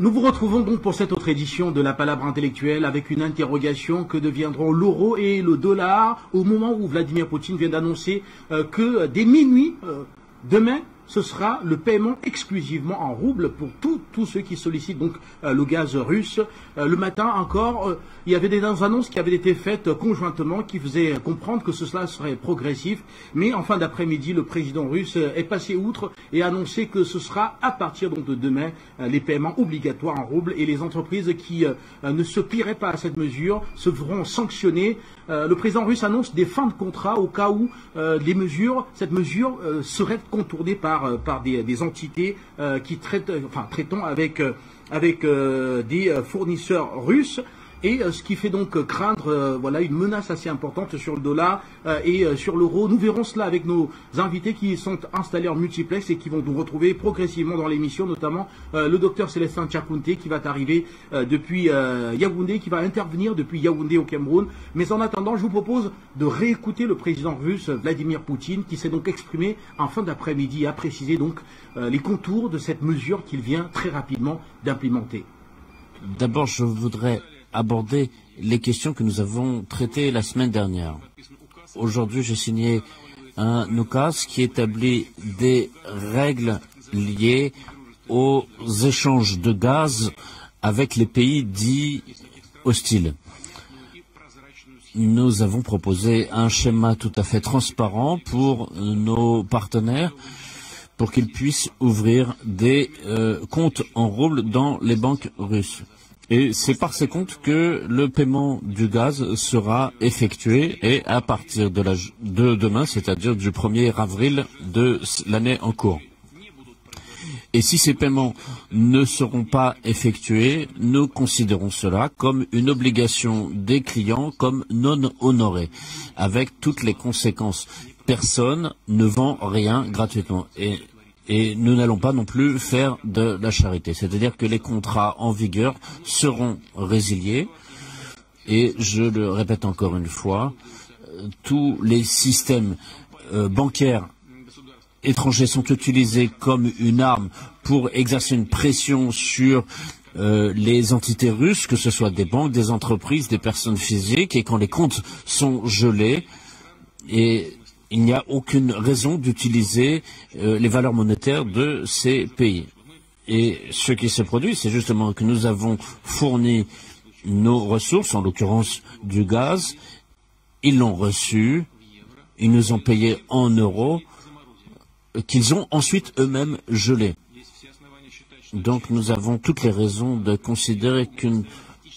Nous vous retrouvons donc pour cette autre édition de la Palabre intellectuelle avec une interrogation: que deviendront l'euro et le dollar au moment où Vladimir Poutine vient d'annoncer que dès minuit, demain, ce sera le paiement exclusivement en roubles pour tous ceux qui sollicitent donc le gaz russe. Le matin encore, il y avait des annonces qui avaient été faites conjointement qui faisaient comprendre que cela serait progressif. Mais en fin d'après-midi, le président russe est passé outre et a annoncé que ce sera à partir donc de demain les paiements obligatoires en roubles, et les entreprises qui ne se plieraient pas à cette mesure se feront sanctionner. Le président russe annonce des fins de contrat au cas où cette mesure serait contournée par des entités qui traitant avec des fournisseurs russes. Et ce qui fait donc craindre une menace assez importante sur le dollar et sur l'euro. Nous verrons cela avec nos invités qui sont installés en multiplex et qui vont nous retrouver progressivement dans l'émission, notamment le docteur Célestin Tchakounté qui va arriver depuis Yaoundé, qui va intervenir depuis Yaoundé au Cameroun. Mais en attendant, je vous propose de réécouter le président russe Vladimir Poutine, qui s'est donc exprimé en fin d'après-midi et a précisé donc les contours de cette mesure qu'il vient très rapidement d'implémenter. D'abord, je voudrais aborder les questions que nous avons traitées la semaine dernière. Aujourd'hui, j'ai signé un UCAS qui établit des règles liées aux échanges de gaz avec les pays dits hostiles. Nous avons proposé un schéma tout à fait transparent pour nos partenaires pour qu'ils puissent ouvrir des comptes en roubles dans les banques russes. Et c'est par ces comptes que le paiement du gaz sera effectué, et à partir de demain, c'est-à-dire du 1er avril de l'année en cours. Et si ces paiements ne seront pas effectués, nous considérons cela comme une obligation des clients comme non honorée, avec toutes les conséquences. Personne ne vend rien gratuitement. Et nous n'allons pas non plus faire de la charité. C'est-à-dire que les contrats en vigueur seront résiliés. Et je le répète encore une fois, tous les systèmes bancaires étrangers sont utilisés comme une arme pour exercer une pression sur les entités russes, que ce soit des banques, des entreprises, des personnes physiques, et quand les comptes sont gelés, il n'y a aucune raison d'utiliser les valeurs monétaires de ces pays. Et ce qui se produit, c'est justement que nous avons fourni nos ressources, en l'occurrence du gaz. Ils l'ont reçu, ils nous ont payé en euros, qu'ils ont ensuite eux-mêmes gelés. Donc nous avons toutes les raisons de considérer qu'une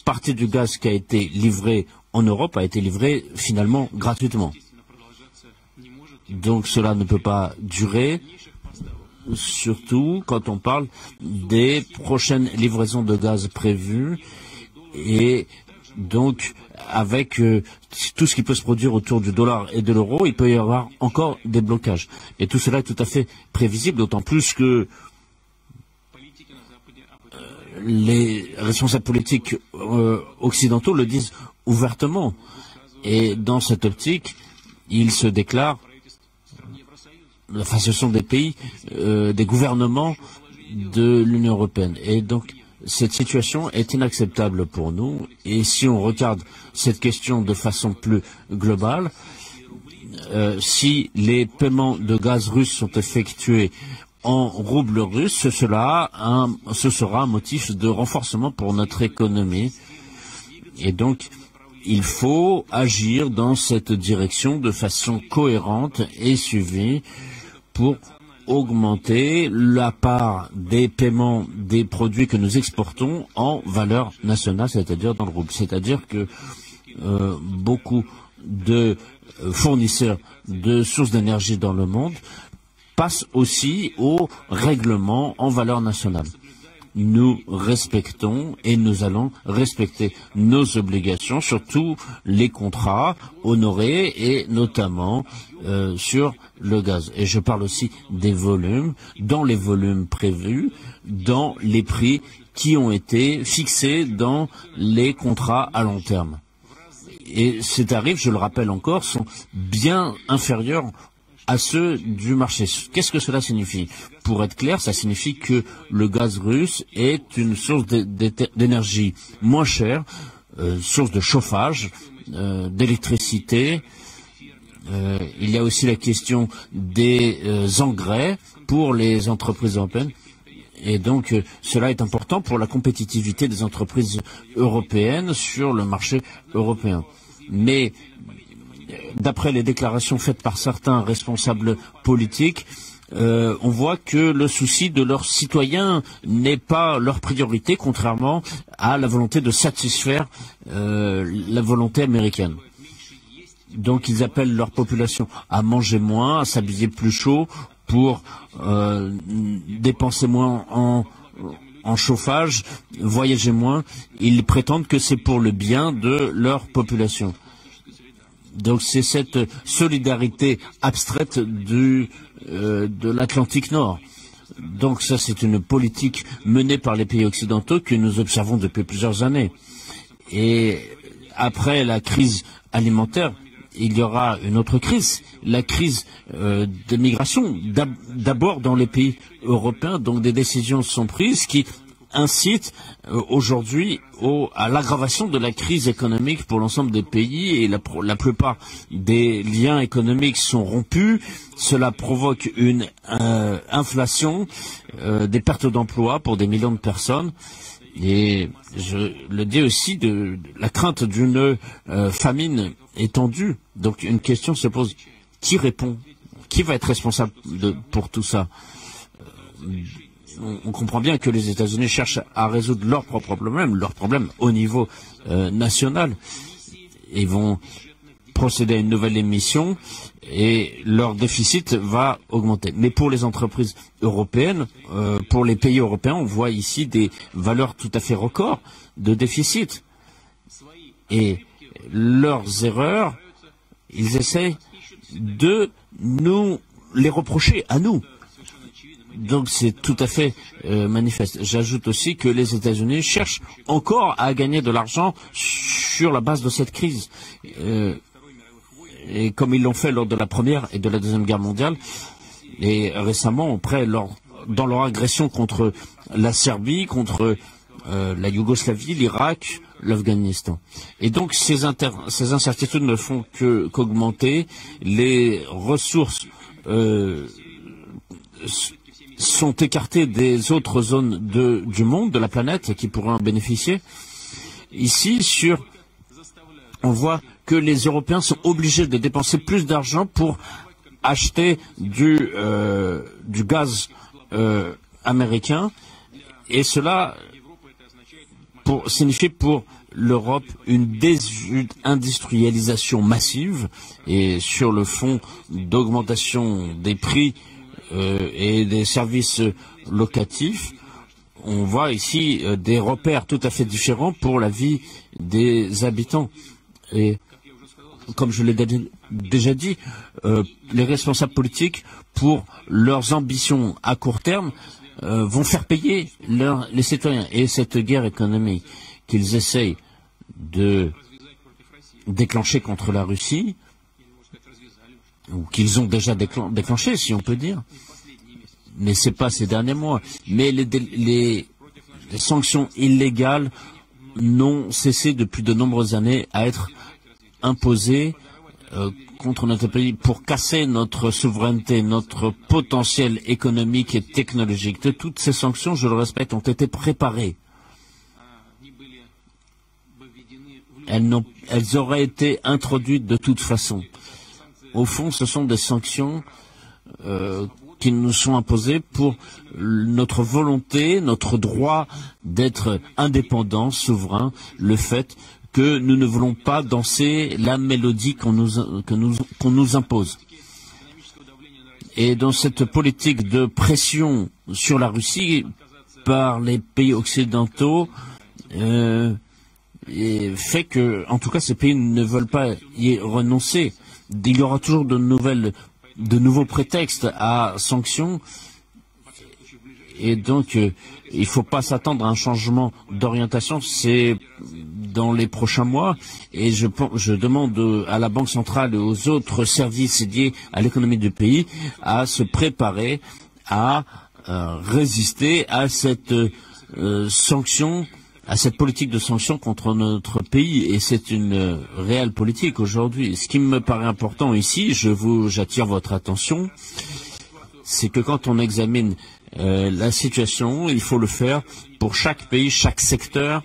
partie du gaz qui a été livrée en Europe a été livrée finalement gratuitement. Donc cela ne peut pas durer, surtout quand on parle des prochaines livraisons de gaz prévues, et donc avec tout ce qui peut se produire autour du dollar et de l'euro, il peut y avoir encore des blocages. Et tout cela est tout à fait prévisible, d'autant plus que les responsables politiques occidentaux le disent ouvertement. Et dans cette optique, ils se déclarent, enfin ce sont des pays, des gouvernements de l'Union européenne. Et donc cette situation est inacceptable pour nous. Et si on regarde cette question de façon plus globale, si les paiements de gaz russe sont effectués en roubles russes, ce sera un motif de renforcement pour notre économie. Et donc, il faut agir dans cette direction de façon cohérente et suivie pour augmenter la part des paiements des produits que nous exportons en valeur nationale, c'est-à-dire dans le rouble. C'est-à-dire que beaucoup de fournisseurs de sources d'énergie dans le monde passent aussi au règlement en valeur nationale. Nous respectons et nous allons respecter nos obligations sur tous les contrats honorés, et notamment sur le gaz. Et je parle aussi des volumes, dans les volumes prévus, dans les prix qui ont été fixés dans les contrats à long terme. Et ces tarifs, je le rappelle encore, sont bien inférieurs à ceux du marché. Qu'est-ce que cela signifie? Pour être clair, ça signifie que le gaz russe est une source d'énergie moins chère, source de chauffage, d'électricité. Il y a aussi la question des engrais pour les entreprises européennes. Et donc, cela est important pour la compétitivité des entreprises européennes sur le marché européen. Mais, d'après les déclarations faites par certains responsables politiques, on voit que le souci de leurs citoyens n'est pas leur priorité, contrairement à la volonté de satisfaire la volonté américaine. Donc, ils appellent leur population à manger moins, à s'habiller plus chaud, pour dépenser moins en chauffage, voyager moins. Ils prétendent que c'est pour le bien de leur population. Donc c'est cette solidarité abstraite de l'Atlantique Nord. Donc ça c'est une politique menée par les pays occidentaux que nous observons depuis plusieurs années. Et après la crise alimentaire, il y aura une autre crise, la crise de migration, d'abord dans les pays européens, donc des décisions sont prises qui incitent aujourd'hui à l'aggravation de la crise économique pour l'ensemble des pays et la plupart des liens économiques sont rompus. Cela provoque une inflation, des pertes d'emplois pour des millions de personnes. Et je le dis aussi de la crainte d'une famine étendue. Donc une question se pose, qui répond? Qui va être responsable pour tout ça? On comprend bien que les États-Unis cherchent à résoudre leurs problèmes au niveau national. Ils vont procéder à une nouvelle émission et leur déficit va augmenter. Mais pour les entreprises européennes, pour les pays européens, on voit ici des valeurs tout à fait records de déficit. Et leurs erreurs, ils essaient de nous les reprocher à nous. Donc c'est tout à fait manifeste. J'ajoute aussi que les États-Unis cherchent encore à gagner de l'argent sur la base de cette crise. Et comme ils l'ont fait lors de la Première et de la Deuxième Guerre mondiale, et récemment, dans leur agression contre la Serbie, contre la Yougoslavie, l'Irak, l'Afghanistan. Et donc ces incertitudes ne font qu'augmenter. Les ressources sont écartées des autres zones du monde, de la planète, qui pourraient en bénéficier. Ici, on voit que les Européens sont obligés de dépenser plus d'argent pour acheter du gaz américain, et cela signifie pour l'Europe une désindustrialisation massive, et sur le fond d'augmentation des prix et des services locatifs, on voit ici des repères tout à fait différents pour la vie des habitants. Et comme je l'ai déjà dit, les responsables politiques, pour leurs ambitions à court terme, vont faire payer les citoyens. Et cette guerre économique qu'ils essayent de déclencher contre la Russie, ou qu'ils ont déjà déclenché, si on peut dire, mais ce n'est pas ces derniers mois, mais les sanctions illégales n'ont cessé depuis de nombreuses années à être imposées contre notre pays pour casser notre souveraineté, notre potentiel économique et technologique. Toutes ces sanctions, je le répète, ont été préparées. Elles auraient été introduites de toute façon. Au fond, ce sont des sanctions qui nous sont imposées pour notre volonté, notre droit d'être indépendants, souverains, le fait que nous ne voulons pas danser la mélodie qu'on nous impose. Et dans cette politique de pression sur la Russie par les pays occidentaux, fait que, en tout cas, ces pays ne veulent pas y renoncer. Il y aura toujours de nouveaux prétextes à sanctions, et donc il ne faut pas s'attendre à un changement d'orientation. C'est dans les prochains mois et je demande à la Banque centrale et aux autres services liés à l'économie du pays à se préparer à résister à cette sanction, à cette politique de sanctions contre notre pays, et c'est une réelle politique aujourd'hui. Ce qui me paraît important ici, j'attire votre attention, c'est que quand on examine la situation, il faut le faire pour chaque pays, chaque secteur,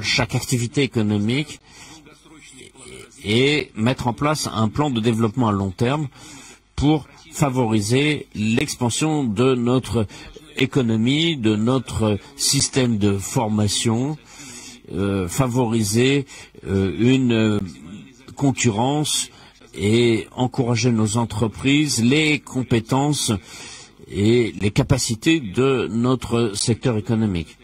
chaque activité économique, et mettre en place un plan de développement à long terme pour favoriser l'expansion de notre économie, de notre système de formation, favoriser une concurrence et encourager nos entreprises, les compétences et les capacités de notre secteur économique.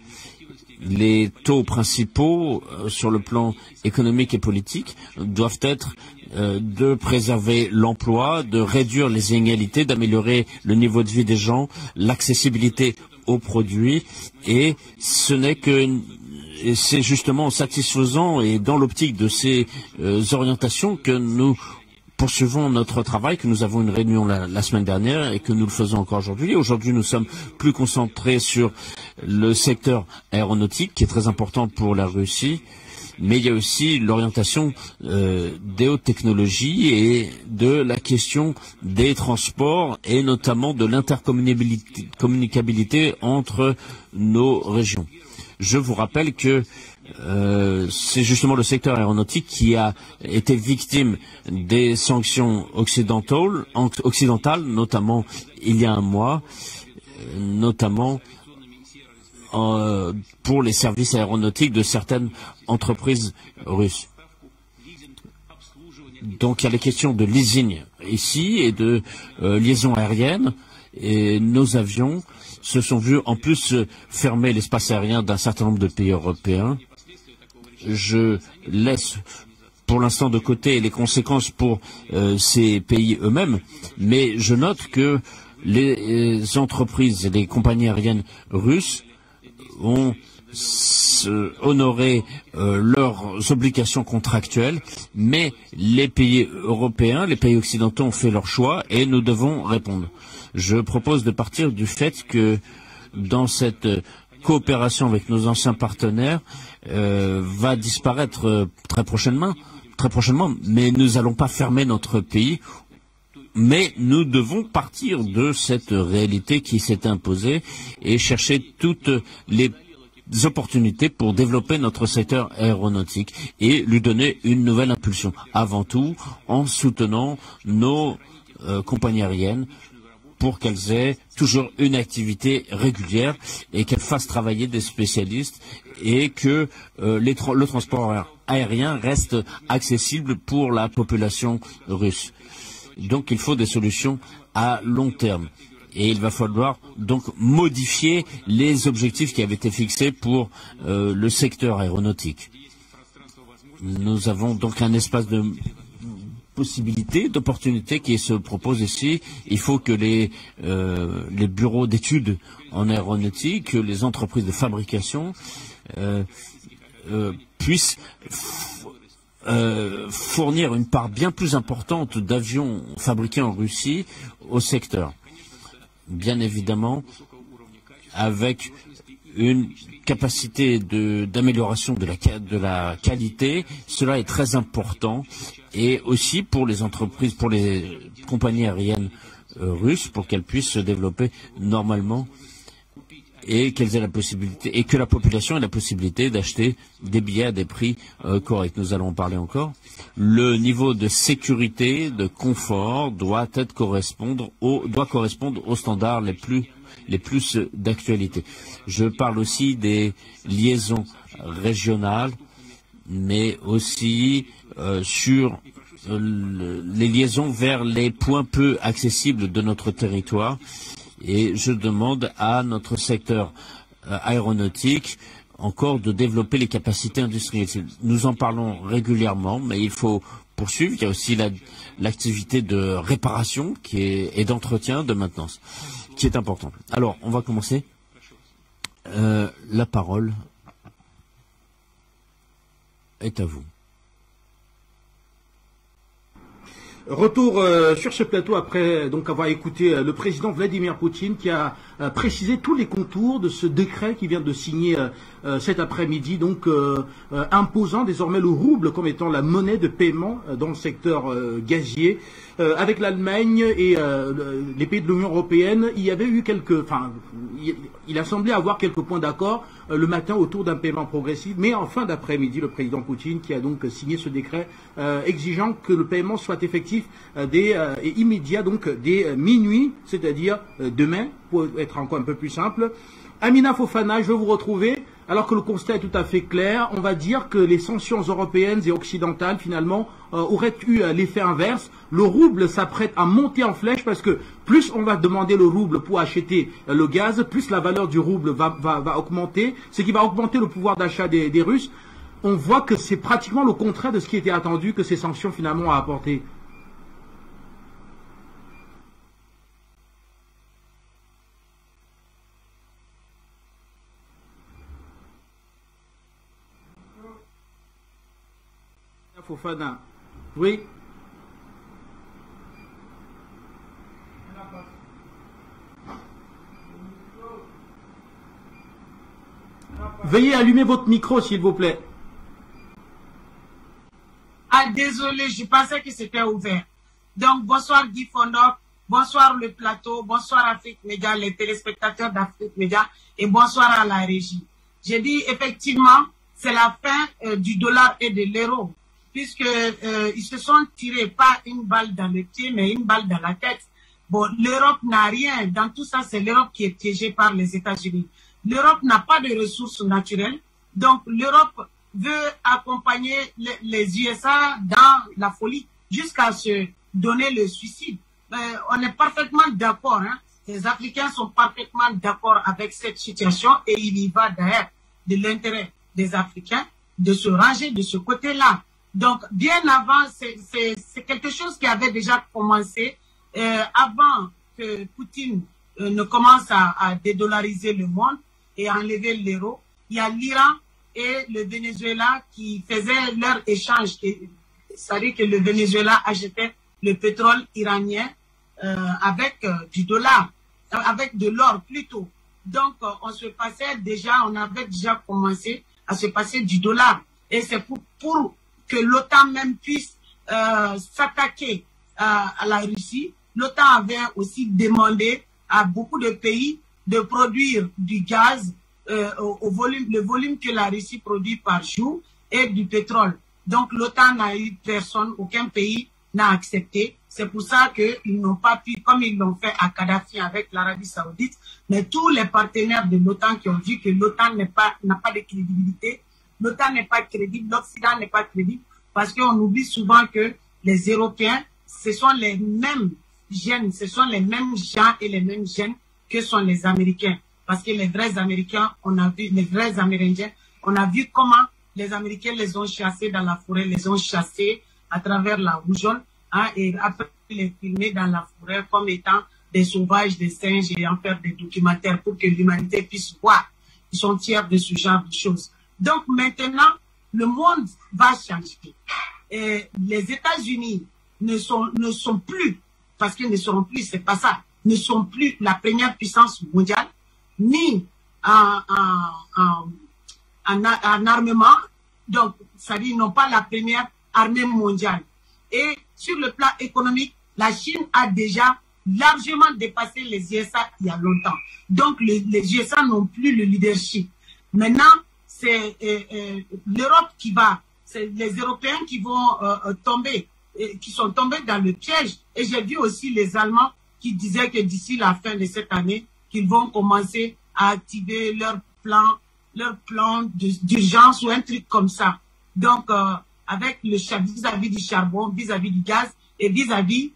Les taux principaux sur le plan économique et politique doivent être de préserver l'emploi, de réduire les inégalités, d'améliorer le niveau de vie des gens, l'accessibilité aux produits, et c'est justement en satisfaisant et dans l'optique de ces orientations que nous poursuivons notre travail, que nous avons une réunion la semaine dernière et que nous le faisons encore aujourd'hui. Aujourd'hui, nous sommes plus concentrés sur le secteur aéronautique, qui est très important pour la Russie, mais il y a aussi l'orientation des hautes technologies et de la question des transports et notamment de l'intercommunicabilité entre nos régions. Je vous rappelle que c'est justement le secteur aéronautique qui a été victime des sanctions occidentales, notamment il y a un mois, notamment pour les services aéronautiques de certaines entreprises russes. Donc il y a les questions de leasing ici et de liaison aérienne, et nos avions se sont vus en plus fermer l'espace aérien d'un certain nombre de pays européens. Je laisse pour l'instant de côté les conséquences pour ces pays eux-mêmes, mais je note que les entreprises et les compagnies aériennes russes ont honoré leurs obligations contractuelles, mais les pays européens, les pays occidentaux ont fait leur choix et nous devons répondre. Je propose de partir du fait que dans cette coopération avec nos anciens partenaires va disparaître très prochainement, mais nous n'allons pas fermer notre pays, mais nous devons partir de cette réalité qui s'est imposée et chercher toutes les opportunités pour développer notre secteur aéronautique et lui donner une nouvelle impulsion, avant tout en soutenant nos compagnies aériennes pour qu'elles aient toujours une activité régulière et qu'elles fassent travailler des spécialistes et que le transport aérien reste accessible pour la population russe. Donc il faut des solutions à long terme. Et il va falloir donc modifier les objectifs qui avaient été fixés pour le secteur aéronautique. Nous avons donc un espace de possibilités, d'opportunités qui se proposent ici. Il faut que les bureaux d'études en aéronautique, que les entreprises de fabrication puissent fournir une part bien plus importante d'avions fabriqués en Russie au secteur. Bien évidemment, avec une capacité d'amélioration de la qualité, cela est très important, et aussi pour les entreprises, pour les compagnies aériennes russes, pour qu'elles puissent se développer normalement et qu'elles aient la possibilité, et que la population ait la possibilité d'acheter des billets à des prix corrects. Nous allons en parler encore. Le niveau de sécurité, de confort doit correspondre aux standards les plus d'actualité. Je parle aussi des liaisons régionales, mais aussi sur les liaisons vers les points peu accessibles de notre territoire. Et je demande à notre secteur aéronautique encore de développer les capacités industrielles. Nous en parlons régulièrement, mais il faut poursuivre. Il y a aussi l'activité de réparation et d'entretien, de maintenance, qui est importante. Alors, on va commencer. La parole est à vous. Retour sur ce plateau après donc avoir écouté le président Vladimir Poutine qui a précisé tous les contours de ce décret qui vient de signer cet après-midi, donc imposant désormais le rouble comme étant la monnaie de paiement dans le secteur gazier. Avec l'Allemagne et les pays de l'Union européenne, il y avait eu il a semblé avoir quelques points d'accord le matin autour d'un paiement progressif, mais en fin d'après-midi, le président Poutine qui a donc signé ce décret exigeant que le paiement soit effectif et immédiat, donc dès minuit, c'est-à-dire demain, pour être encore un peu plus simple. Amina Fofana, je vais vous retrouver. Alors que le constat est tout à fait clair, on va dire que les sanctions européennes et occidentales, finalement, auraient eu l'effet inverse. Le rouble s'apprête à monter en flèche parce que plus on va demander le rouble pour acheter le gaz, plus la valeur du rouble va augmenter, ce qui va augmenter le pouvoir d'achat des Russes. On voit que c'est pratiquement le contraire de ce qui était attendu que ces sanctions, finalement, ont apporté. Fofana. Oui. Veuillez allumer votre micro, s'il vous plaît. Ah, désolé, je pensais que c'était ouvert. Donc, bonsoir Guy Fondor, bonsoir le plateau, bonsoir Afrique Média, les téléspectateurs d'Afrique Média, et bonsoir à la régie. J'ai dit, effectivement, c'est la fin du dollar et de l'euro, puisque ils se sont tirés pas une balle dans le pied, mais une balle dans la tête. Bon, l'Europe n'a rien. Dans tout ça, c'est l'Europe qui est piégée par les États-Unis. L'Europe n'a pas de ressources naturelles. Donc, l'Europe veut accompagner les USA dans la folie jusqu'à se donner le suicide. On est parfaitement d'accord. Hein? Les Africains sont parfaitement d'accord avec cette situation et il y va d'ailleurs de l'intérêt des Africains de se ranger de ce côté-là. Donc, bien avant, c'est quelque chose qui avait déjà commencé avant que Poutine ne commence à dédollariser le monde et à enlever l'euro. Il y a l'Iran et le Venezuela qui faisaient leur échange. C'est-à-dire que le Venezuela achetait le pétrole iranien avec du dollar, avec de l'or plutôt. Donc, on avait déjà commencé à se passer du dollar. Et c'est pour que l'OTAN même puisse s'attaquer à la Russie. L'OTAN avait aussi demandé à beaucoup de pays de produire du gaz le volume que la Russie produit par jour et du pétrole. Donc l'OTAN n'a eu personne, aucun pays n'a accepté. C'est pour ça qu'ils n'ont pas pu, comme ils l'ont fait à Kadhafi avec l'Arabie Saoudite, mais tous les partenaires de l'OTAN qui ont dit que l'OTAN n'a pas de crédibilité, l'OTAN n'est pas crédible, l'Occident n'est pas crédible, parce qu'on oublie souvent que les Européens, ce sont les mêmes gènes, ce sont les mêmes gens et les mêmes gènes que sont les Américains. Parce que les vrais Américains, les vrais Amérindiens, on a vu comment les Américains les ont chassés dans la forêt, les ont chassés à travers la rougeole, hein, et après les filmer dans la forêt comme étant des sauvages, des singes, et en faire des documentaires pour que l'humanité puisse voir. Ils sont fiers de ce genre de choses. Donc maintenant, le monde va changer. Et les États-Unis ne sont plus, parce qu'ils ne seront plus, c'est pas ça, ne sont plus la première puissance mondiale, ni en armement, donc ça dit, ils n'ont pas la première armée mondiale. Et sur le plan économique, la Chine a déjà largement dépassé les USA il y a longtemps. Donc les USA n'ont plus le leadership. Maintenant, c'est l'Europe qui va, c'est les Européens qui vont tomber, qui sont tombés dans le piège. Et j'ai vu aussi les Allemands qui disaient que d'ici la fin de cette année, qu'ils vont commencer à activer leur plan d'urgence ou un truc comme ça. Donc, avec le vis-à-vis du charbon, vis-à-vis du gaz et vis-à-vis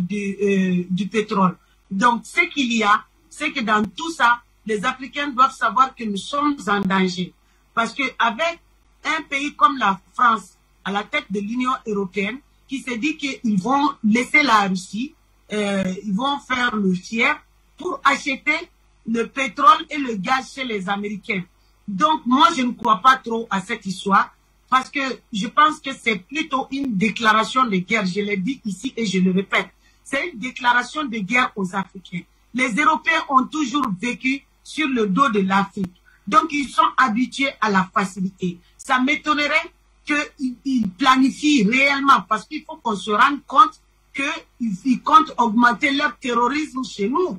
du pétrole. Donc, ce qu'il y a, c'est que dans tout ça, les Africains doivent savoir que nous sommes en danger. Parce que avec un pays comme la France à la tête de l'Union européenne, qui s'est dit qu'ils vont laisser la Russie, ils vont faire le fier pour acheter le pétrole et le gaz chez les Américains. Donc, moi, je ne crois pas trop à cette histoire. parce que je pense que c'est plutôt une déclaration de guerre. Je l'ai dit ici et je le répète. C'est une déclaration de guerre aux Africains. Les Européens ont toujours vécu sur le dos de l'Afrique. Donc, ils sont habitués à la facilité. Ça m'étonnerait qu'ils planifient réellement, parce qu'il faut qu'on se rende compte qu'ils comptent augmenter leur terrorisme chez nous.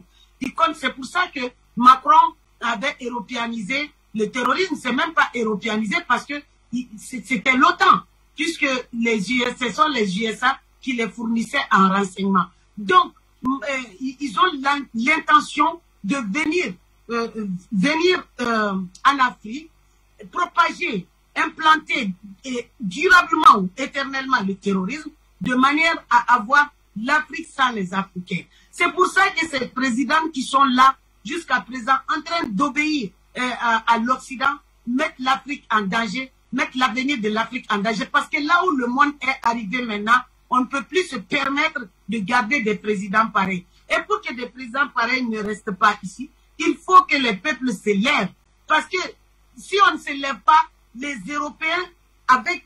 C'est pour ça que Macron avait européanisé le terrorisme. C'est même pas européanisé parce que c'était l'OTAN, puisque ce sont les USA qui les fournissaient en renseignement. Donc, ils ont l'intention de venir en Afrique, propager, implanter durablement ou éternellement le terrorisme, de manière à avoir l'Afrique sans les Africains. C'est pour ça que ces présidents qui sont là jusqu'à présent en train d'obéir à l'Occident mettent l'Afrique en danger, mettent l'avenir de l'Afrique en danger. Parce que là où le monde est arrivé maintenant, on ne peut plus se permettre de garder des présidents pareils. Et pour que des présidents pareils ne restent pas ici, il faut que les peuples se lèvent. Parce que si on ne se lève pas, les Européens,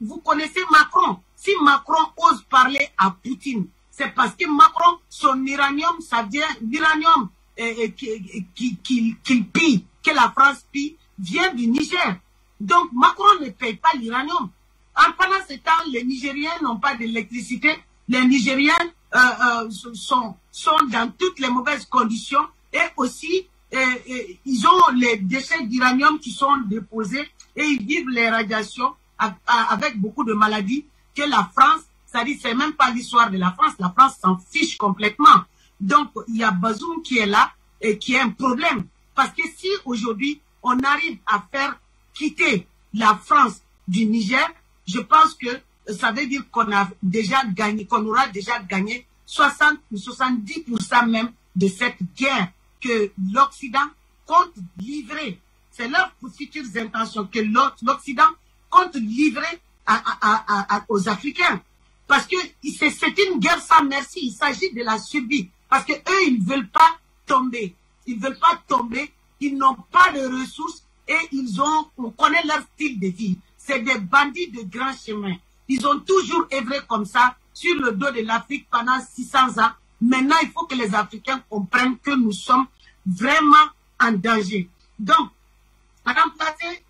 vous connaissez Macron. Si Macron ose parler à Poutine, c'est parce que Macron, son uranium, ça vient, l'uranium qu'il pille, que la France pille, vient du Niger. Donc Macron ne paye pas l'uranium. Pendant ce temps, les Nigériens n'ont pas d'électricité. Les Nigériens sont dans toutes les mauvaises conditions. Et aussi, ils ont les déchets d'uranium qui sont déposés et ils vivent les radiations avec beaucoup de maladies que la France, ça dit, c'est même pas l'histoire de la France s'en fiche complètement. Donc, il y a Bazoum qui est là et qui est un problème. Parce que si aujourd'hui, on arrive à faire quitter la France du Niger, je pense que ça veut dire qu'on a déjà gagné, qu'on aura déjà gagné 60 ou 70% même de cette guerre que l'Occident compte livrer. C'est leurs futures intentions que l'Occident compte livrer aux Africains. Parce que c'est une guerre sans merci. Il s'agit de la survie. Parce que eux, ils ne veulent pas tomber. Ils ne veulent pas tomber. Ils n'ont pas de ressources et on connaît leur style de vie. C'est des bandits de grand chemin. Ils ont toujours œuvré comme ça sur le dos de l'Afrique pendant 600 ans. Maintenant, il faut que les Africains comprennent que nous sommes vraiment en danger. Donc, remplacer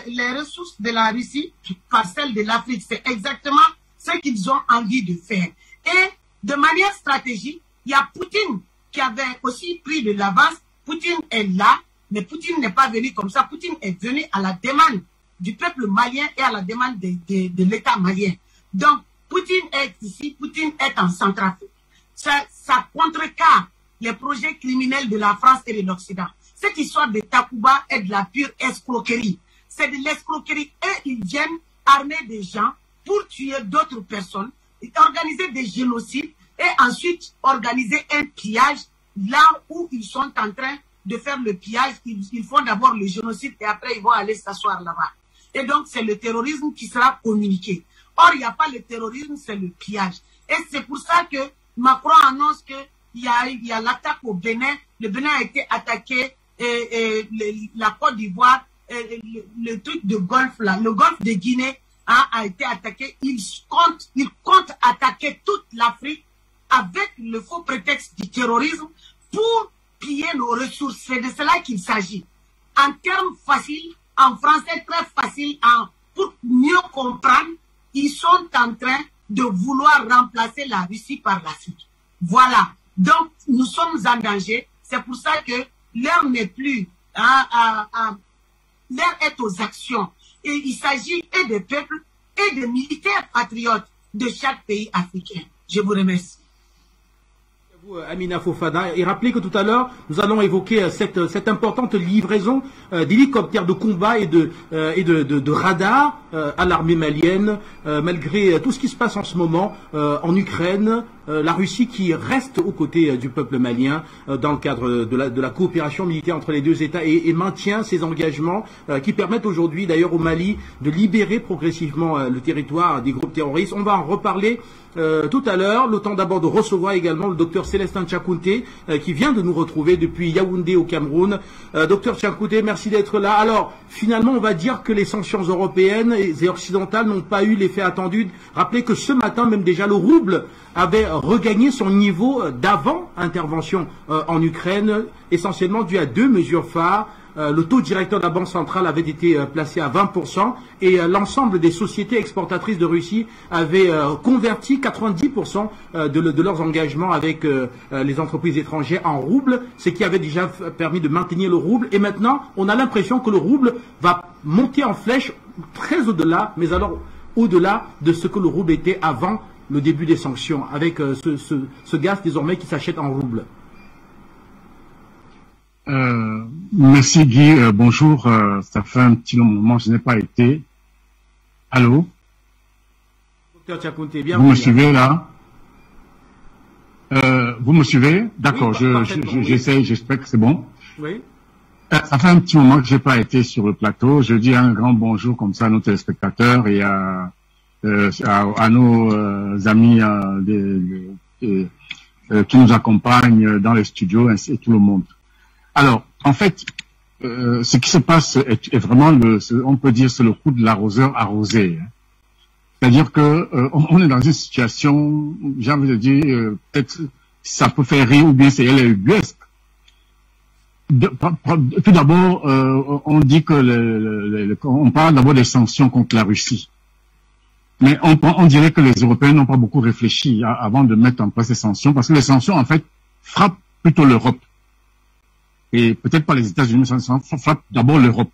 les ressources de la Russie par celles de l'Afrique, c'est exactement ce qu'ils ont envie de faire. Et de manière stratégique, il y a Poutine qui avait aussi pris de l'avance. Poutine est là, mais Poutine n'est pas venu comme ça. Poutine est venu à la demande du peuple malien et à la demande de l'État malien. Donc, Poutine est ici, Poutine est en Centrafrique. Ça contrecarre les projets criminels de la France et de l'Occident. Cette histoire de Takuba est de la pure escroquerie. C'est de l'escroquerie. Et ils viennent armer des gens pour tuer d'autres personnes, organiser des génocides et ensuite organiser un pillage là où ils sont en train de faire le pillage. Ils font d'abord le génocide et après ils vont aller s'asseoir là-bas. Et donc c'est le terrorisme qui sera communiqué. Or, il n'y a pas le terrorisme, c'est le pillage. Et c'est pour ça que Macron annonce qu'il y a l'attaque au Bénin. Le Bénin a été attaqué, la Côte d'Ivoire, le truc de Golfe, là, le Golfe de Guinée a été attaqué. Il compte attaquer toute l'Afrique avec le faux prétexte du terrorisme pour piller nos ressources. C'est de cela qu'il s'agit. En termes faciles, en français très facile, pour mieux comprendre, ils sont en train de vouloir remplacer la Russie par l'Afrique. Voilà. Donc, nous sommes en danger. C'est pour ça que l'heure n'est plus. L'heure est aux actions. Et il s'agit et des peuples et des militaires patriotes de chaque pays africain. Je vous remercie. Amina Fofana, et rappelez que tout à l'heure nous allons évoquer cette importante livraison d'hélicoptères de combat et de radars à l'armée malienne, malgré tout ce qui se passe en ce moment en Ukraine, la Russie qui reste aux côtés du peuple malien dans le cadre de la coopération militaire entre les deux États et maintient ses engagements qui permettent aujourd'hui d'ailleurs au Mali de libérer progressivement le territoire des groupes terroristes. On va en reparler tout à l'heure. Le temps d'abord de recevoir également le docteur Célestin Tchakounté qui vient de nous retrouver depuis Yaoundé au Cameroun. Docteur Tchakounté, merci d'être là. Alors, finalement, on va dire que les sanctions européennes et occidentales n'ont pas eu l'effet attendu. Rappelez que ce matin, même déjà, le rouble avait regagné son niveau d'avant intervention en Ukraine, essentiellement dû à deux mesures phares. Le taux directeur de la Banque centrale avait été placé à 20% et l'ensemble des sociétés exportatrices de Russie avaient converti 90% de leurs engagements avec les entreprises étrangères en roubles, ce qui avait déjà permis de maintenir le rouble. Et maintenant, on a l'impression que le rouble va monter en flèche très au-delà, mais alors au-delà de ce que le rouble était avant le début des sanctions, avec ce gaz désormais qui s'achète en roubles. Merci Guy, bonjour, ça fait un petit moment que je n'ai pas été. Allô? Docteur Tchakounté, bien. Vous me suivez là? Vous me suivez? D'accord, oui, j'essaie, j'espère que c'est bon. Oui. Ça fait un petit moment que je n'ai pas été sur le plateau. Je dis un grand bonjour comme ça à nos téléspectateurs et à nos amis qui nous accompagnent dans les studios ainsi et tout le monde. Alors, en fait, ce qui se passe est vraiment on peut dire, c'est le coup de l'arroseur arrosé. Hein. C'est-à-dire que on est dans une situation, j'ai envie de dire, peut-être ça peut faire rire ou bien c'est elle est ubuesque. Tout d'abord, on dit que on parle d'abord des sanctions contre la Russie. Mais on dirait que les Européens n'ont pas beaucoup réfléchi avant de mettre en place ces sanctions, parce que les sanctions, en fait, frappent plutôt l'Europe. Et peut-être pas les États-Unis, ça frappe d'abord l'Europe.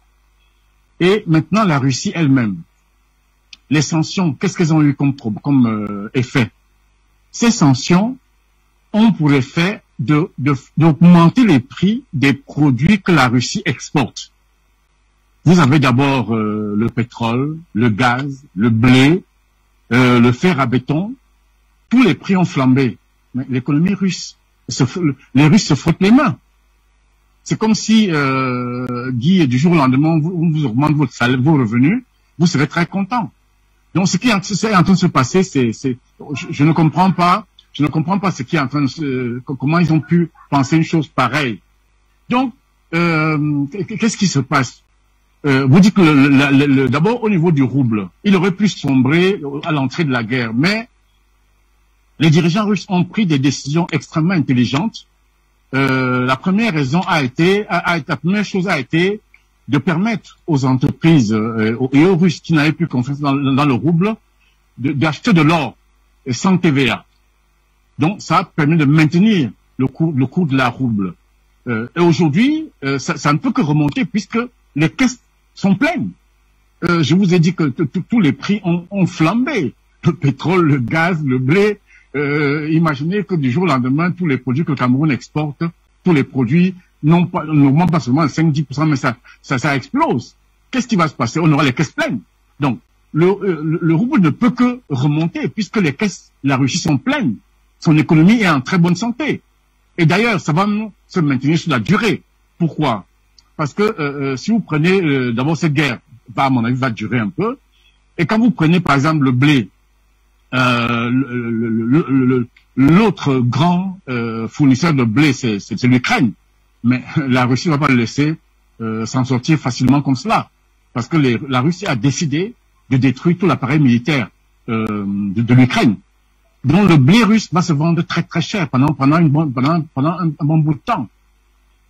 Et maintenant, la Russie elle-même. Les sanctions, qu'est-ce qu'elles ont eu comme effet? Ces sanctions ont pour effet d'augmenter les prix des produits que la Russie exporte. Vous avez d'abord le pétrole, le gaz, le blé, le fer à béton. Tous les prix ont flambé. Mais l'économie russe, les Russes se frottent les mains. C'est comme si, Guy, du jour au lendemain, on vous augmente votre salaire, vos revenus, vous serez très content. Donc, ce qui est en train de se passer, je ne comprends pas ce qui est en train de comment ils ont pu penser une chose pareille. Donc, qu'est-ce qui se passe? Vous dites que d'abord, au niveau du rouble, il aurait pu sombrer à l'entrée de la guerre, mais les dirigeants russes ont pris des décisions extrêmement intelligentes. La première chose a été de permettre aux entreprises et aux Russes qui n'avaient plus confiance dans le rouble d'acheter de l'or sans TVA. Donc, ça a permis de maintenir le cours de la rouble. Et aujourd'hui, ça ne peut que remonter puisque les caisses sont pleines. Je vous ai dit que tous les prix ont flambé. Le pétrole, le gaz, le blé. Imaginez que du jour au lendemain, tous les produits que le Cameroun exporte, tous les produits n'augmentent pas seulement 5-10%, mais ça explose. Qu'est-ce qui va se passer? On aura les caisses pleines. Donc, le rouble ne peut que remonter puisque les caisses, la Russie sont pleines. Son économie est en très bonne santé. Et d'ailleurs, ça va se maintenir sur la durée. Pourquoi? Parce que si vous prenez d'abord cette guerre, à mon avis, va durer un peu. Et quand vous prenez par exemple le blé, l'autre grand fournisseur de blé, c'est l'Ukraine. Mais la Russie ne va pas le laisser s'en sortir facilement comme cela. Parce que la Russie a décidé de détruire tout l'appareil militaire de l'Ukraine. Donc le blé russe va se vendre très très cher pendant un bon bout de temps.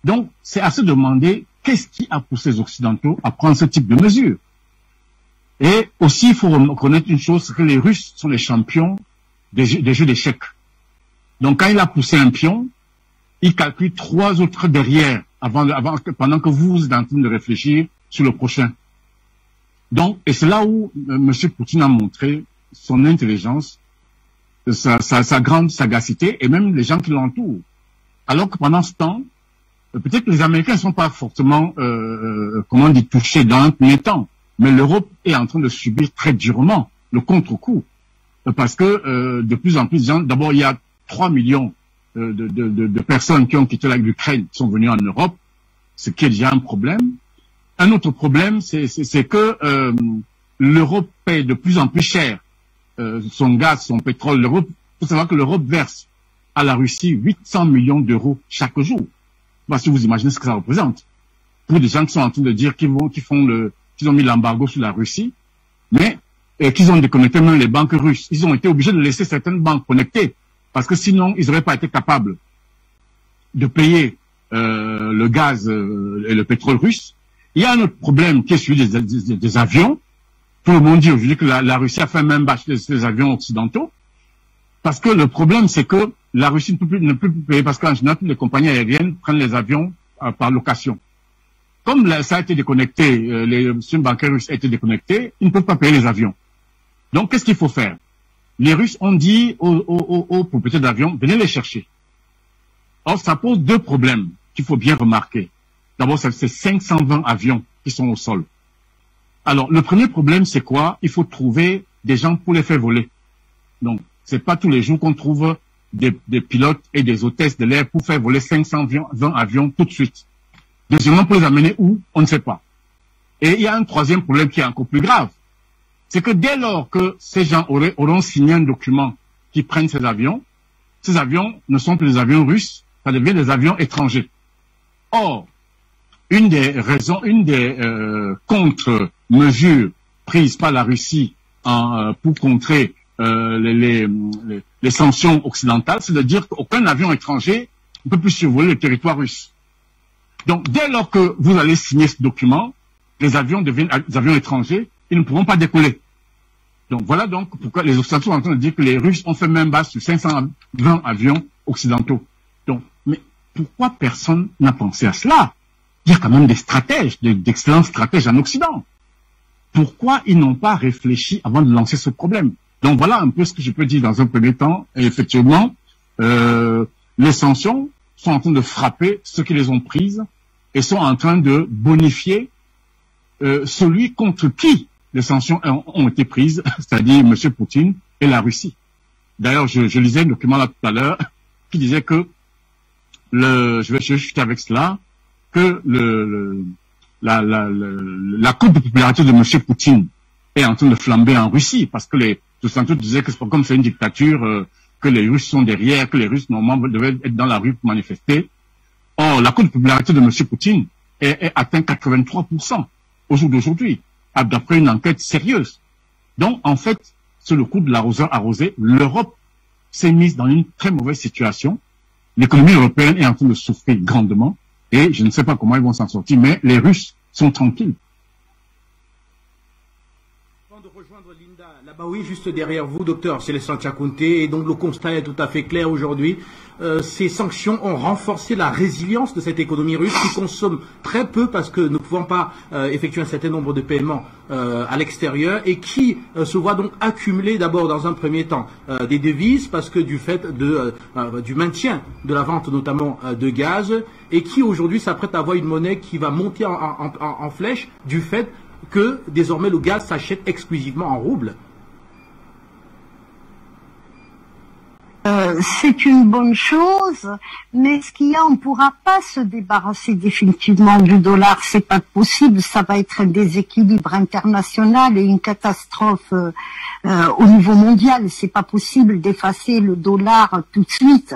Donc c'est à se demander qu'est-ce qui a poussé les Occidentaux à prendre ce type de mesures. Et aussi il faut reconnaître une chose, c'est que les Russes sont les champions des jeux d'échecs. Donc quand il a poussé un pion, il calcule 3 autres derrière pendant que vous êtes en train de réfléchir sur le prochain. Donc, et c'est là où M. Poutine a montré son intelligence, sa grande sagacité, et même les gens qui l'entourent. Alors que pendant ce temps, peut-être que les Américains ne sont pas fortement, touchés dans un premier temps, mais l'Europe est en train de subir très durement le contre-coup. Parce que de plus en plus de gens, d'abord il y a 3 millions de personnes qui ont quitté l'Ukraine, qui sont venues en Europe, ce qui est déjà un problème. Un autre problème, c'est que l'Europe paie de plus en plus cher son gaz, son pétrole. L'Europe, il faut savoir que l'Europe verse à la Russie 800 millions d'euros chaque jour. Parce que vous imaginez ce que ça représente. Pour des gens qui sont en train de dire qu'ils ont mis l'embargo sur la Russie, mais qu'ils ont déconnecté même les banques russes. Ils ont été obligés de laisser certaines banques connectées, parce que sinon, ils n'auraient pas été capables de payer le gaz et le pétrole russe. Il y a un autre problème qui est celui des avions. Tout le monde dit aujourd'hui que la Russie a fait même bâcher les avions occidentaux. Parce que le problème, c'est que la Russie ne peut plus payer, parce qu'en général, toutes les compagnies aériennes prennent les avions par location. Comme ça a été déconnecté, les systèmes bancaires russes ont été déconnectés, ils ne peuvent pas payer les avions. Donc, qu'est-ce qu'il faut faire? Les Russes ont dit aux propriétaires d'avions, venez les chercher. Or, ça pose deux problèmes qu'il faut bien remarquer. D'abord, c'est 520 avions qui sont au sol. Alors, le premier problème, c'est quoi? Il faut trouver des gens pour les faire voler. Donc, c'est pas tous les jours qu'on trouve des pilotes et des hôtesses de l'air pour faire voler 520 avions tout de suite. Deuxièmement, pour les amener où? On ne sait pas. Et il y a un troisième problème qui est encore plus grave. C'est que dès lors que ces gens auront signé un document qui prennent ces avions ne sont plus des avions russes, ça devient des avions étrangers. Or, une des contre-mesures prises par la Russie pour contrer les sanctions occidentales, c'est de dire qu'aucun avion étranger ne peut plus survoler le territoire russe. Donc, dès lors que vous allez signer ce document, les avions deviennent des avions étrangers, ils ne pourront pas décoller. Donc, voilà donc pourquoi les Occidentaux sont en train de dire que les Russes ont fait même base sur 520 avions occidentaux. Donc, mais pourquoi personne n'a pensé à cela? Il y a quand même des stratèges, d'excellents stratèges en Occident. Pourquoi ils n'ont pas réfléchi avant de lancer ce problème? Donc, voilà un peu ce que je peux dire dans un premier temps. Et effectivement, les sanctions sont en train de frapper ceux qui les ont prises et sont en train de bonifier celui contre qui les sanctions ont été prises, c'est-à-dire M. Poutine et la Russie. D'ailleurs, je lisais un document là tout à l'heure qui disait que je vais chuter avec cela, que la courbe de popularité de M. Poutine est en train de flamber en Russie, parce que les Occidentaux disaient que comme c'est une dictature, que les Russes sont derrière, que les Russes normalement devaient être dans la rue pour manifester. Or, la courbe de popularité de M. Poutine est atteint 83% au jour d'aujourd'hui, d'après une enquête sérieuse. Donc, en fait, c'est le coup de l'arroseur arrosé. L'Europe s'est mise dans une très mauvaise situation. L'économie européenne est en train de souffrir grandement. Et je ne sais pas comment ils vont s'en sortir, mais les Russes sont tranquilles. Avant de rejoindre Linda Labaoui, juste derrière vous, docteur Célestin Tchakounte, et donc le constat est tout à fait clair aujourd'hui. Ces sanctions ont renforcé la résilience de cette économie russe qui consomme très peu parce que nous ne pouvons pas effectuer un certain nombre de paiements à l'extérieur et qui se voit donc accumuler d'abord dans un premier temps des devises parce que du fait du maintien de la vente notamment de gaz et qui aujourd'hui s'apprête à avoir une monnaie qui va monter en flèche du fait que désormais le gaz s'achète exclusivement en roubles. C'est une bonne chose, mais ce qu'il y a, on ne pourra pas se débarrasser définitivement du dollar, c'est pas possible, ça va être un déséquilibre international et une catastrophe au niveau mondial, c'est pas possible d'effacer le dollar tout de suite,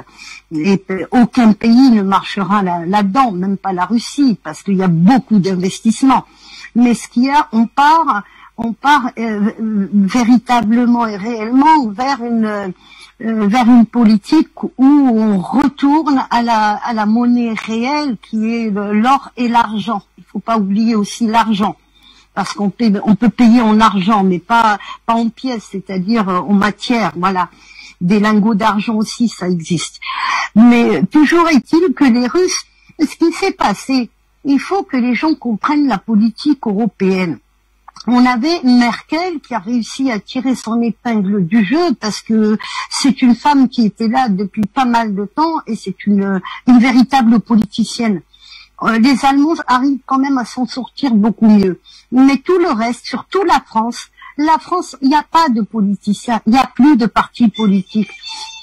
et aucun pays ne marchera là-dedans, même pas la Russie, parce qu'il y a beaucoup d'investissements. Mais ce qu'il y a, on part véritablement et réellement vers une politique où on retourne à la monnaie réelle qui est l'or et l'argent. Il faut pas oublier aussi l'argent, parce on peut payer en argent, mais pas en pièces, c'est-à-dire en matière. Voilà, des lingots d'argent aussi, ça existe. Mais toujours est-il que les Russes, ce qui s'est passé, il faut que les gens comprennent la politique européenne. On avait Merkel qui a réussi à tirer son épingle du jeu parce que c'est une femme qui était là depuis pas mal de temps et c'est une véritable politicienne. Les Allemands arrivent quand même à s'en sortir beaucoup mieux. Mais tout le reste, surtout la France, il n'y a pas de politiciens, il n'y a plus de partis politiques.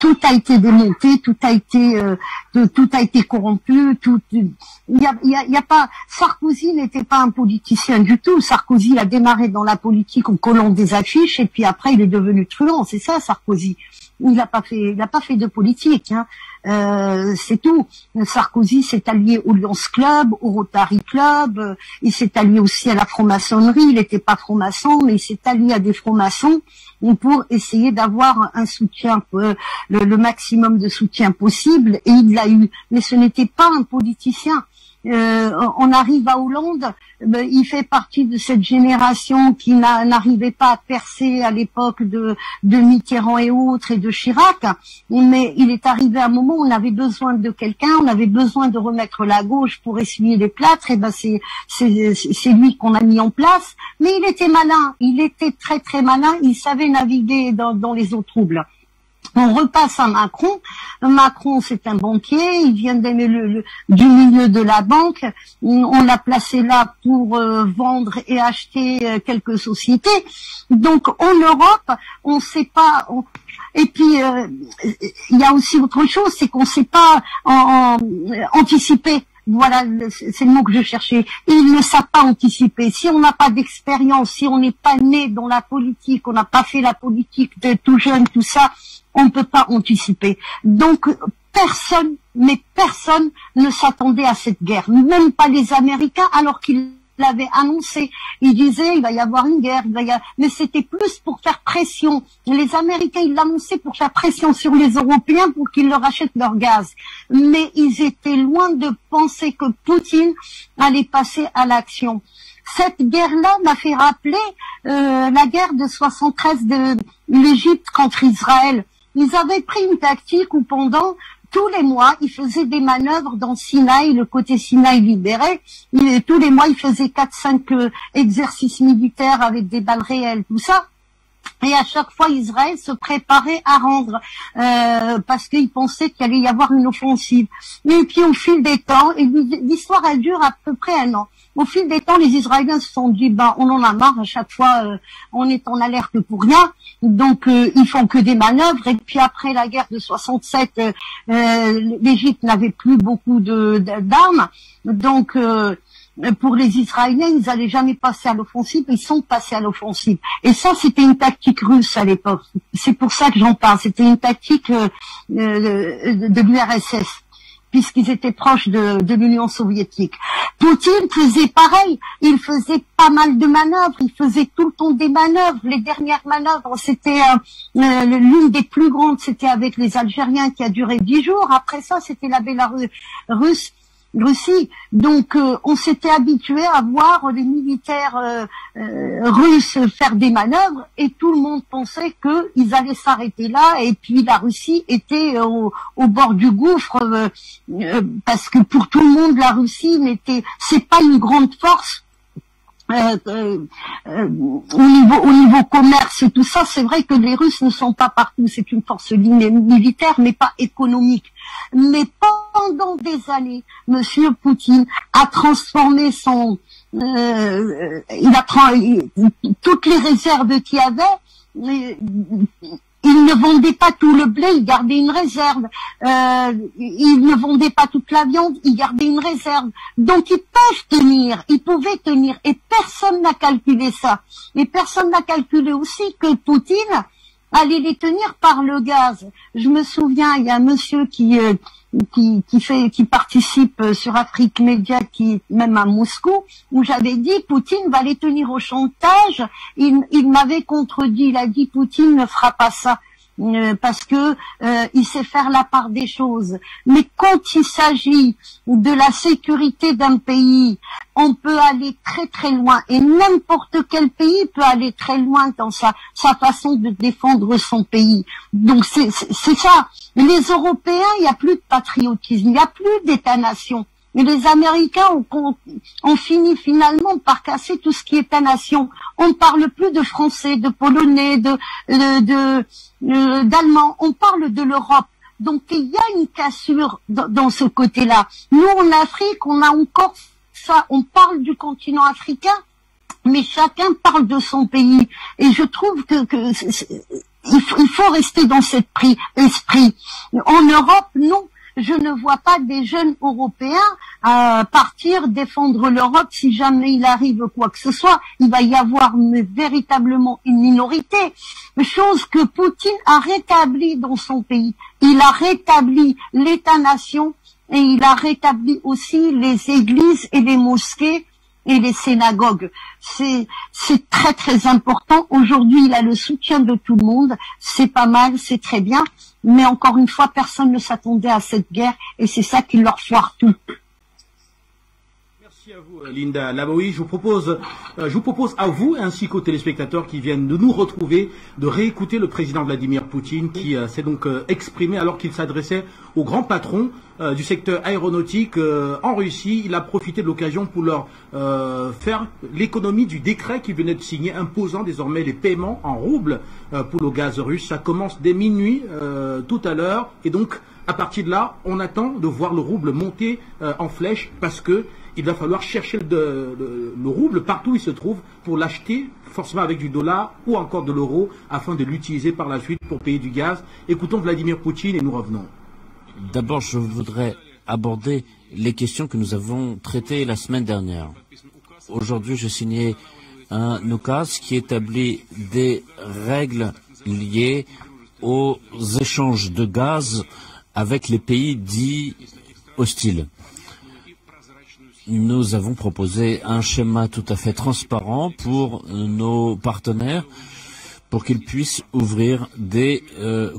tout a été démonté, tout a été corrompu, il y a pas, Sarkozy n'était pas un politicien du tout. Sarkozy a démarré dans la politique en collant des affiches et puis après il est devenu truand, c'est ça Sarkozy. Il n'a pas fait de politique, hein. C'est tout. Sarkozy s'est allié au Lions Club, au Rotary Club, il s'est allié aussi à la franc-maçonnerie, il n'était pas franc-maçon, mais il s'est allié à des francs-maçons pour essayer d'avoir un soutien, le maximum de soutien possible, et il l'a eu. Mais ce n'était pas un politicien. On arrive à Hollande, il fait partie de cette génération qui n'arrivait pas à percer à l'époque de Mitterrand et autres et de Chirac, mais il est arrivé à un moment où on avait besoin de quelqu'un, on avait besoin de remettre la gauche pour essuyer les plâtres, et ben c'est lui qu'on a mis en place. Mais il était malin, il était très très malin, il savait naviguer dans les eaux troubles. On repasse à Macron. Macron, c'est un banquier. Il vient du milieu de la banque. On l'a placé là pour vendre et acheter quelques sociétés. Donc, en Europe, on ne sait pas. Et puis, il y a aussi autre chose, c'est qu'on ne sait pas anticiper. Voilà, c'est le mot que je cherchais. Ils ne savent pas anticiper. Si on n'a pas d'expérience, si on n'est pas né dans la politique, on n'a pas fait la politique de tout jeune, tout ça, on ne peut pas anticiper. Donc, personne ne s'attendait à cette guerre. Même pas les Américains, alors qu'ils l'avaient annoncé. Ils disaient, il va y avoir une guerre, mais c'était plus pour faire pression. Les Américains, ils l'annonçaient pour faire pression sur les Européens pour qu'ils leur achètent leur gaz. Mais ils étaient loin de penser que Poutine allait passer à l'action. Cette guerre-là m'a fait rappeler la guerre de 73 de l'Égypte contre Israël. Ils avaient pris une tactique où pendant tous les mois, ils faisaient des manœuvres dans Sinaï, le côté Sinaï libéré. Tous les mois, ils faisaient 4-5 exercices militaires avec des balles réelles, tout ça. Et à chaque fois, Israël se préparait à rendre, parce qu'ils pensaient qu'il allait y avoir une offensive. Et puis, au fil des temps, et l'histoire, elle dure à peu près 1 an. Au fil des temps, les Israéliens se sont dit, on en a marre, à chaque fois, on est en alerte pour rien. Donc, ils font que des manœuvres. Et puis, après la guerre de 67, l'Égypte n'avait plus beaucoup d'armes. Donc, pour les Israéliens, ils n'allaient jamais passer à l'offensive, ils sont passés à l'offensive. Et ça, c'était une tactique russe à l'époque. C'est pour ça que j'en parle. C'était une tactique de l'URSS, puisqu'ils étaient proches de l'Union soviétique. Poutine faisait pareil. Il faisait pas mal de manœuvres. Il faisait tout le temps des manœuvres. Les dernières manœuvres, c'était l'une des plus grandes, c'était avec les Algériens qui a duré 10 jours. Après ça, c'était la Russie. Donc, on s'était habitué à voir les militaires russes faire des manœuvres et tout le monde pensait qu'ils allaient s'arrêter là. Et puis la Russie était au bord du gouffre parce que pour tout le monde, la Russie c'est pas une grande force. Au niveau commerce et tout ça, c'est vrai que les Russes ne sont pas partout. C'est une force militaire, mais pas économique. Mais pendant des années, Monsieur Poutine a transformé toutes les réserves qu'il y avait. Il ne vendait pas tout le blé, il gardait une réserve. Il ne vendait pas toute la viande, il gardait une réserve. Donc ils pouvaient tenir. Et personne n'a calculé ça. Et personne n'a calculé aussi que Poutine allait les tenir par le gaz. Je me souviens, il y a un monsieur qui participe sur Afrique Média, qui est même à Moscou, où j'avais dit Poutine va les tenir au chantage. Il m'avait contredit, il a dit Poutine ne fera pas ça. Parce que il sait faire la part des choses. Mais quand il s'agit de la sécurité d'un pays, on peut aller très très loin. Et n'importe quel pays peut aller très loin dans sa façon de défendre son pays. Donc c'est ça. Les Européens, il n'y a plus de patriotisme, il n'y a plus d'État-nation. Mais les Américains ont fini finalement par casser tout ce qui est État-nation. On ne parle plus de Français, de Polonais, d'Allemands. On parle de l'Europe. Donc il y a une cassure dans ce côté-là. Nous, en Afrique, on a encore ça. On parle du continent africain, mais chacun parle de son pays. Et je trouve que il faut rester dans cet esprit. En Europe, non. Je ne vois pas des jeunes Européens partir défendre l'Europe si jamais il arrive quoi que ce soit. Il va y avoir véritablement une minorité. Chose que Poutine a rétabli dans son pays. Il a rétabli l'État-nation et il a rétabli aussi les églises et les mosquées et les synagogues. C'est très très important. Aujourd'hui, il a le soutien de tout le monde. C'est pas mal, c'est très bien. Mais encore une fois, personne ne s'attendait à cette guerre et c'est ça qui leur foire tout. Merci à vous, Linda Laboui. Je vous propose à vous ainsi qu'aux téléspectateurs qui viennent de nous retrouver de réécouter le président Vladimir Poutine qui s'est donc exprimé alors qu'il s'adressait au grand patron du secteur aéronautique en Russie. Il a profité de l'occasion pour leur faire l'économie du décret qu'il venait de signer imposant désormais les paiements en roubles pour le gaz russe. Ça commence dès minuit tout à l'heure et donc à partir de là, on attend de voir le rouble monter en flèche parce que il va falloir chercher le rouble partout où il se trouve pour l'acheter forcément avec du dollar ou encore de l'euro afin de l'utiliser par la suite pour payer du gaz. Écoutons Vladimir Poutine et nous revenons. D'abord, je voudrais aborder les questions que nous avons traitées la semaine dernière. Aujourd'hui, j'ai signé un UKAS qui établit des règles liées aux échanges de gaz avec les pays dits hostiles. Nous avons proposé un schéma tout à fait transparent pour nos partenaires pour qu'ils puissent ouvrir des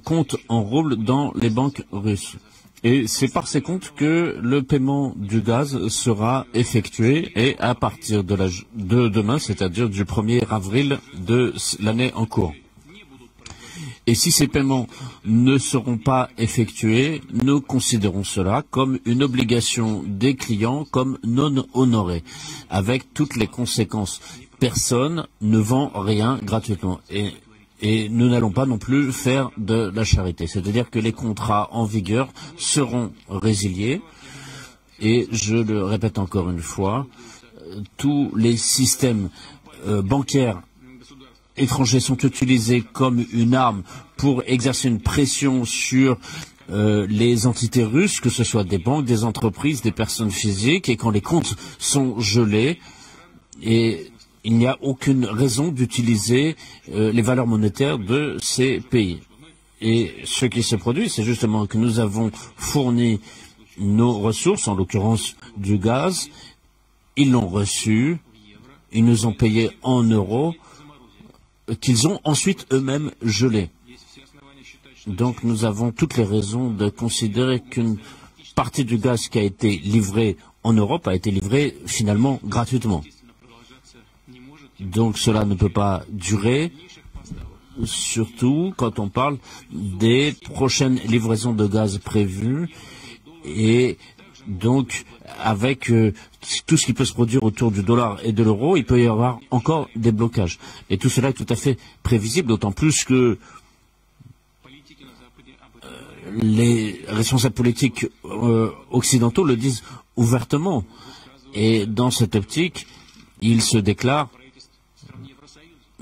comptes en roubles dans les banques russes. Et c'est par ces comptes que le paiement du gaz sera effectué et à partir de demain, c'est-à-dire du 1er avril de l'année en cours. Et si ces paiements ne seront pas effectués, nous considérons cela comme une obligation des clients comme non honorée, avec toutes les conséquences. Personne ne vend rien gratuitement. Et nous n'allons pas non plus faire de la charité. C'est-à-dire que les contrats en vigueur seront résiliés. Et je le répète encore une fois, tous les systèmes bancaires étrangers sont utilisés comme une arme pour exercer une pression sur les entités russes, que ce soit des banques, des entreprises, des personnes physiques, et quand les comptes sont gelés, et il n'y a aucune raison d'utiliser les valeurs monétaires de ces pays. Et ce qui se produit, c'est justement que nous avons fourni nos ressources, en l'occurrence du gaz, ils l'ont reçu, ils nous ont payé en euros, qu'ils ont ensuite eux-mêmes gelé. Donc nous avons toutes les raisons de considérer qu'une partie du gaz qui a été livrée en Europe a été livrée finalement gratuitement. Donc cela ne peut pas durer, surtout quand on parle des prochaines livraisons de gaz prévues et donc avec tout ce qui peut se produire autour du dollar et de l'euro, il peut y avoir encore des blocages. Et tout cela est tout à fait prévisible, d'autant plus que les responsables politiques occidentaux le disent ouvertement. Et dans cette optique, ils se déclarent,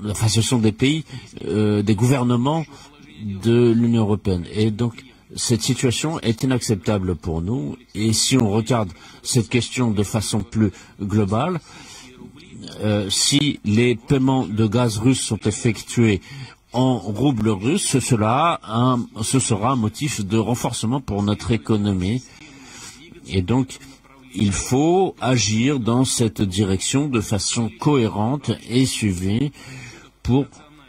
enfin ce sont des pays, des gouvernements de l'Union européenne. Et donc cette situation est inacceptable pour nous et si on regarde cette question de façon plus globale, si les paiements de gaz russe sont effectués en roubles russes, ce sera un motif de renforcement pour notre économie et donc il faut agir dans cette direction de façon cohérente et suivie pour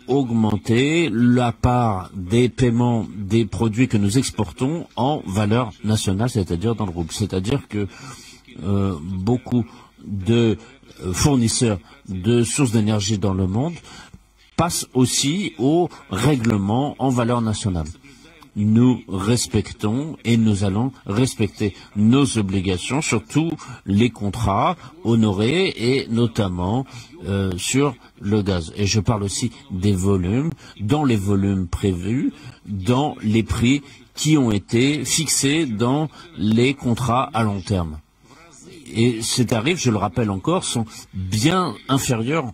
augmenter la part des paiements des produits que nous exportons en valeur nationale, c'est-à-dire dans le rouble. C'est-à-dire que beaucoup de fournisseurs de sources d'énergie dans le monde passent aussi au règlement en valeur nationale. Nous respectons et nous allons respecter nos obligations sur tous les contrats honorés et notamment sur le gaz. Et je parle aussi des volumes, dans les volumes prévus, dans les prix qui ont été fixés dans les contrats à long terme. Et ces tarifs, je le rappelle encore, sont bien inférieurs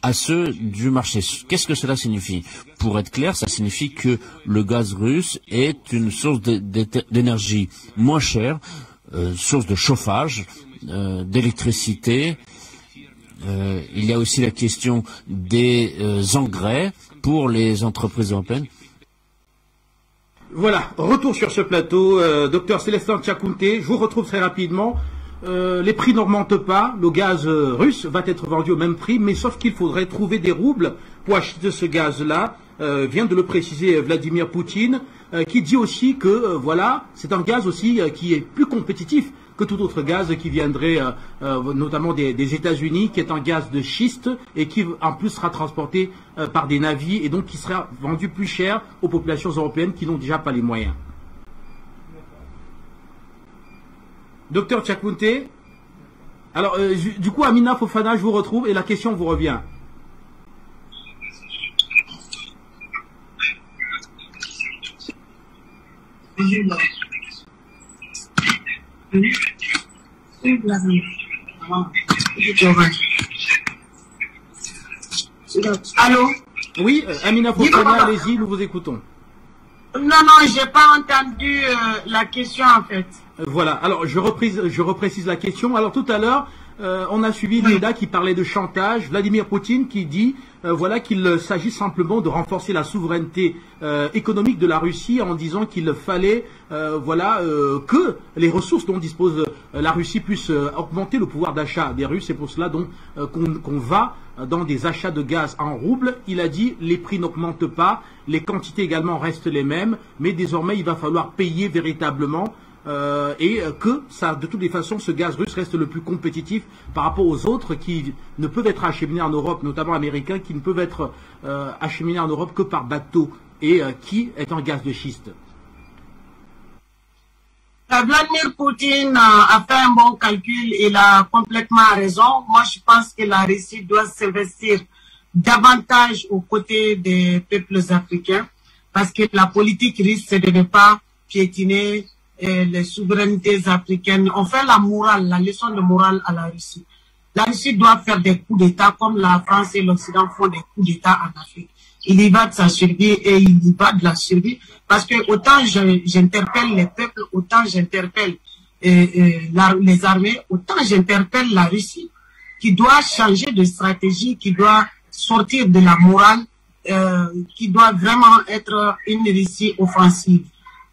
à ceux du marché. Qu'est-ce que cela signifie? Pour être clair, ça signifie que le gaz russe est une source d'énergie moins chère, source de chauffage, d'électricité. Il y a aussi la question des engrais pour les entreprises européennes. Voilà, retour sur ce plateau. Docteur Célestin Tchakounté, je vous retrouve très rapidement. Les prix n'augmentent pas, le gaz russe va être vendu au même prix, mais sauf qu'il faudrait trouver des roubles pour acheter ce gaz-là. Vient de le préciser Vladimir Poutine, qui dit aussi que voilà, c'est un gaz aussi qui est plus compétitif que tout autre gaz qui viendrait notamment des États-Unis, qui est un gaz de schiste et qui en plus sera transporté par des navires et donc qui sera vendu plus cher aux populations européennes qui n'ont déjà pas les moyens. Docteur Tchakounté, alors du coup Amina Fofana, je vous retrouve et la question vous revient. Allô? Oui, Amina Fofana, allez-y, nous vous écoutons. Non, j'ai pas entendu la question en fait. Voilà, alors je reprécise la question. Alors tout à l'heure, on a suivi Leda qui parlait de chantage, Vladimir Poutine qui dit voilà qu'il s'agit simplement de renforcer la souveraineté économique de la Russie en disant qu'il fallait que les ressources dont dispose la Russie puissent augmenter le pouvoir d'achat des Russes. C'est pour cela donc qu'on va dans des achats de gaz en roubles. Il a dit les prix n'augmentent pas, les quantités également restent les mêmes, mais désormais il va falloir payer véritablement et que ça, de toutes les façons, ce gaz russe reste le plus compétitif par rapport aux autres qui ne peuvent être acheminés en Europe, notamment américains, qui ne peuvent être acheminés en Europe que par bateau et qui est un gaz de schiste. Vladimir Poutine a fait un bon calcul, il a complètement raison. Moi, je pense que la Russie doit s'investir davantage aux côtés des peuples africains parce que la politique russe, c'est de ne pas piétiner les souverainetés africaines. On fait la leçon de morale à la Russie. La Russie doit faire des coups d'État comme la France et l'Occident font des coups d'État en Afrique. Il y va de sa survie et il y va de la survie parce que autant j'interpelle les peuples, autant j'interpelle les armées, autant j'interpelle la Russie qui doit changer de stratégie, qui doit sortir de la morale, qui doit vraiment être une Russie offensive.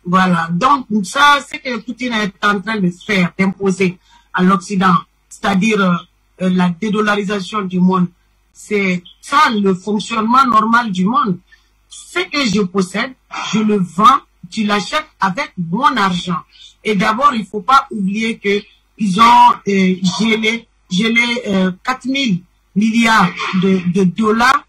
Voilà, donc ça, c'est que Poutine est en train de faire, d'imposer à l'Occident, c'est-à-dire la dédollarisation du monde. C'est ça le fonctionnement normal du monde. Ce que je possède, je le vends, tu l'achètes avec mon argent. Et d'abord, il faut pas oublier que ils ont gelé 4000 milliards de dollars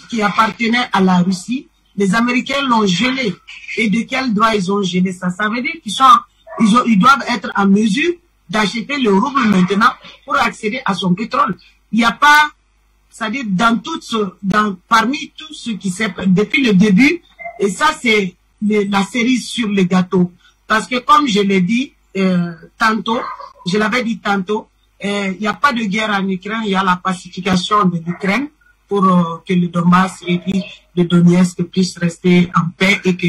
qui appartenaient à la Russie. Les Américains l'ont gelé. Et de quel droit ils ont gelé ça? Ça veut dire qu'ils doivent être en mesure d'acheter le rouble maintenant pour accéder à son pétrole. Il n'y a pas, c'est-à-dire parmi tout ce qui s'est depuis le début, et ça c'est la cerise sur le gâteau. Parce que comme je l'ai dit tantôt, je l'avais dit tantôt, il n'y a pas de guerre en Ukraine, il y a la pacification de l'Ukraine pour que le Donbass et puis le Donetsk puissent rester en paix et que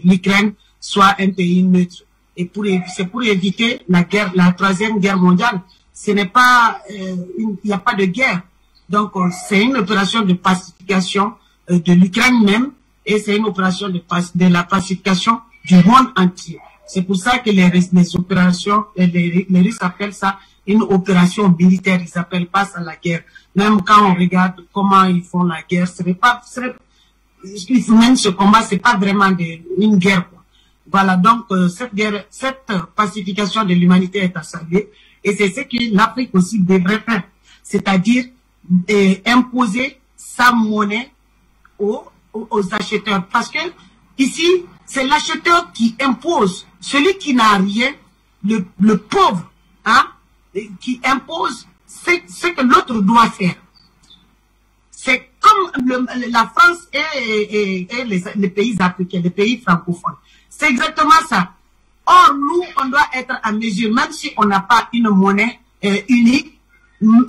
l'Ukraine soit un pays neutre. Et c'est pour éviter la guerre, la troisième guerre mondiale. Ce n'est pas, il n'y a pas de guerre. Donc c'est une opération de pacification de l'Ukraine même et c'est une opération de la pacification du monde entier. C'est pour ça que les opérations, les Russes appellent ça une opération militaire, ils n'appellent pas ça la guerre. Même quand on regarde comment ils font la guerre, même ce combat, c'est pas vraiment une guerre, quoi. Voilà, donc cette pacification de l'humanité est à saluer, et c'est ce que l'Afrique aussi devrait faire, c'est-à-dire imposer sa monnaie aux acheteurs, parce que ici c'est l'acheteur qui impose, celui qui n'a rien, le pauvre, qui impose ce que l'autre doit faire. C'est comme la France et les pays africains, les pays francophones. C'est exactement ça. Or, nous, on doit être à mesure, même si on n'a pas une monnaie unique,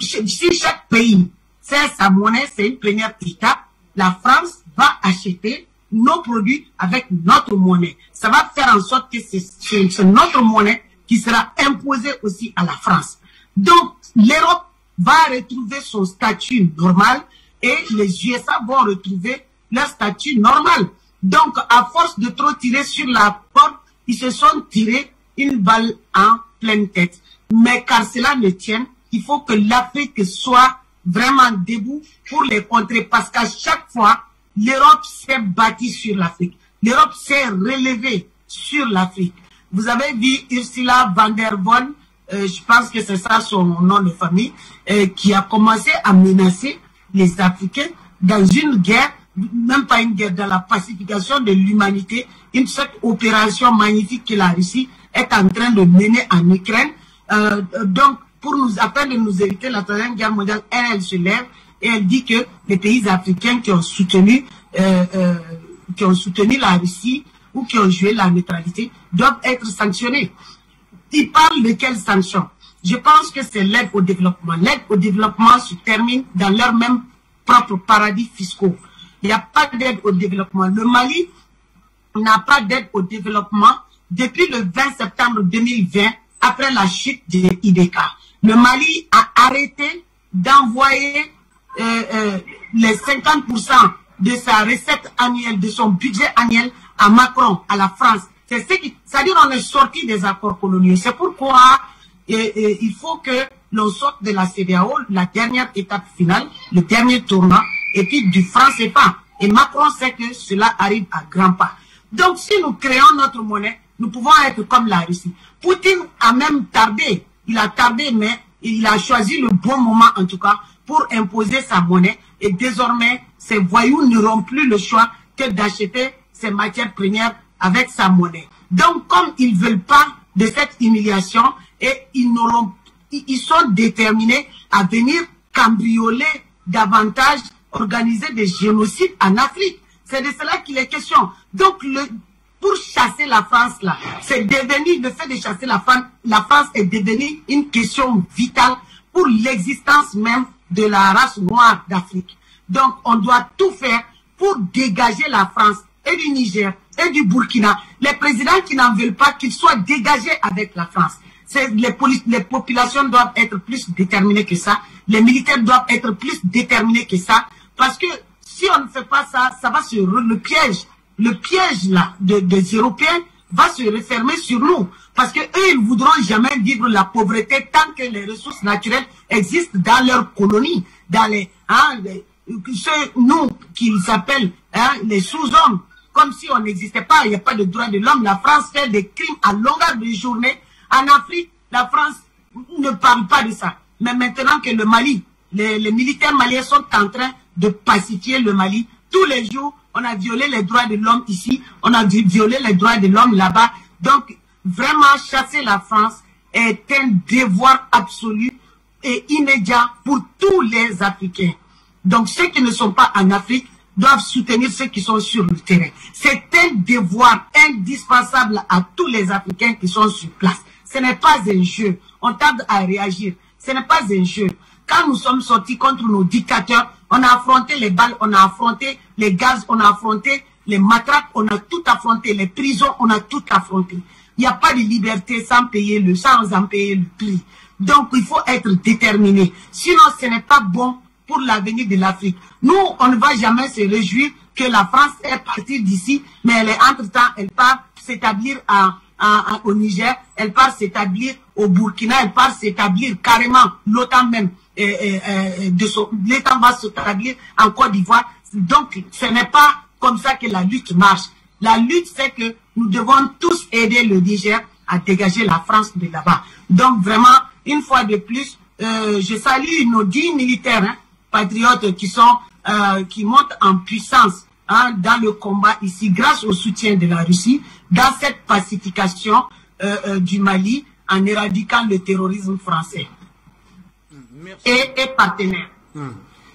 si chaque pays fait sa monnaie, c'est une première étape, la France va acheter nos produits avec notre monnaie. Ça va faire en sorte que c'est notre monnaie qui sera imposée aussi à la France. Donc, l'Europe va retrouver son statut normal et les USA vont retrouver leur statut normal. Donc, à force de trop tirer sur la porte, ils se sont tirés une balle en pleine tête. Mais car cela ne tienne, il faut que l'Afrique soit vraiment debout pour les contrer. Parce qu'à chaque fois, l'Europe s'est bâtie sur l'Afrique. L'Europe s'est relevée sur l'Afrique. Vous avez vu Ursula von der Leyen, je pense que c'est ça son nom de famille, qui a commencé à menacer les Africains dans une guerre, même pas une guerre, dans la pacification de l'humanité, cette opération magnifique que la Russie est en train de mener en Ukraine. Donc, afin de nous éviter la Troisième Guerre mondiale, elle se lève et elle dit que les pays africains qui ont soutenu la Russie ou qui ont joué la neutralité doivent être sanctionnés. Ils parlent de quelles sanctions? Je pense que c'est l'aide au développement. L'aide au développement se termine dans leurs mêmes propres paradis fiscaux. Il n'y a pas d'aide au développement. Le Mali n'a pas d'aide au développement depuis le 20 septembre 2020, après la chute de IDK. Le Mali a arrêté d'envoyer les 50% de sa recette annuelle, de son budget annuel à Macron, à la France. C'est-à-dire on est sorti des accords coloniaux. C'est pourquoi il faut que l'on sorte de la CEDEAO, la dernière étape finale, le dernier tournant, et puis du franc CFA. Et Macron sait que cela arrive à grands pas. Donc si nous créons notre monnaie, nous pouvons être comme la Russie. Poutine a même tardé. Il a tardé, mais il a choisi le bon moment en tout cas pour imposer sa monnaie. Et désormais, ces voyous n'auront plus le choix que d'acheter ces matières premières avec sa monnaie. Donc, comme ils ne veulent pas de cette humiliation, et ils sont déterminés à venir cambrioler davantage, organiser des génocides en Afrique. C'est de cela qu'il est question. Donc, pour chasser la France, là, c'est devenu, le fait de chasser la France est devenu une question vitale pour l'existence même de la race noire d'Afrique. Donc, on doit tout faire pour dégager la France et du Niger et du Burkina. Les présidents qui n'en veulent pas, qu'ils soient dégagés avec la France. Les populations doivent être plus déterminées que ça. Les militaires doivent être plus déterminés que ça. Parce que si on ne fait pas ça, ça va le piège là des Européens va se refermer sur nous. Parce que eux, ils ne voudront jamais vivre la pauvreté tant que les ressources naturelles existent dans leurs colonies, dans nous qu'ils appellent les sous-hommes, comme si on n'existait pas, il n'y a pas de droit de l'homme. La France fait des crimes à longueur de journée. En Afrique, la France ne parle pas de ça. Mais maintenant que le Mali, les militaires maliens sont en train de pacifier le Mali, tous les jours, on a violé les droits de l'homme ici, on a violé les droits de l'homme là-bas. Donc, vraiment, chasser la France est un devoir absolu et immédiat pour tous les Africains. Donc, ceux qui ne sont pas en Afrique doivent soutenir ceux qui sont sur le terrain. C'est un devoir indispensable à tous les Africains qui sont sur place. Ce n'est pas un jeu. On tarde à réagir. Ce n'est pas un jeu. Quand nous sommes sortis contre nos dictateurs, on a affronté les balles, on a affronté les gaz, on a affronté les matraques, on a tout affronté, les prisons, on a tout affronté. Il n'y a pas de liberté sans en payer le prix. Donc, il faut être déterminé. Sinon, ce n'est pas bon pour l'avenir de l'Afrique. Nous, on ne va jamais se réjouir que la France est partie d'ici, mais elle est entre-temps, elle part s'établir au Niger, elle part s'établir au Burkina, elle part s'établir carrément, l'OTAN même, l'OTAN va s'établir en Côte d'Ivoire. Donc, ce n'est pas comme ça que la lutte marche. La lutte, c'est que nous devons tous aider le Niger à dégager la France de là-bas. Donc, vraiment, une fois de plus, je salue nos 10 militaires patriotes qui montent en puissance dans le combat ici, grâce au soutien de la Russie, dans cette pacification du Mali, en éradiquant le terrorisme français. Merci. Et partenaires.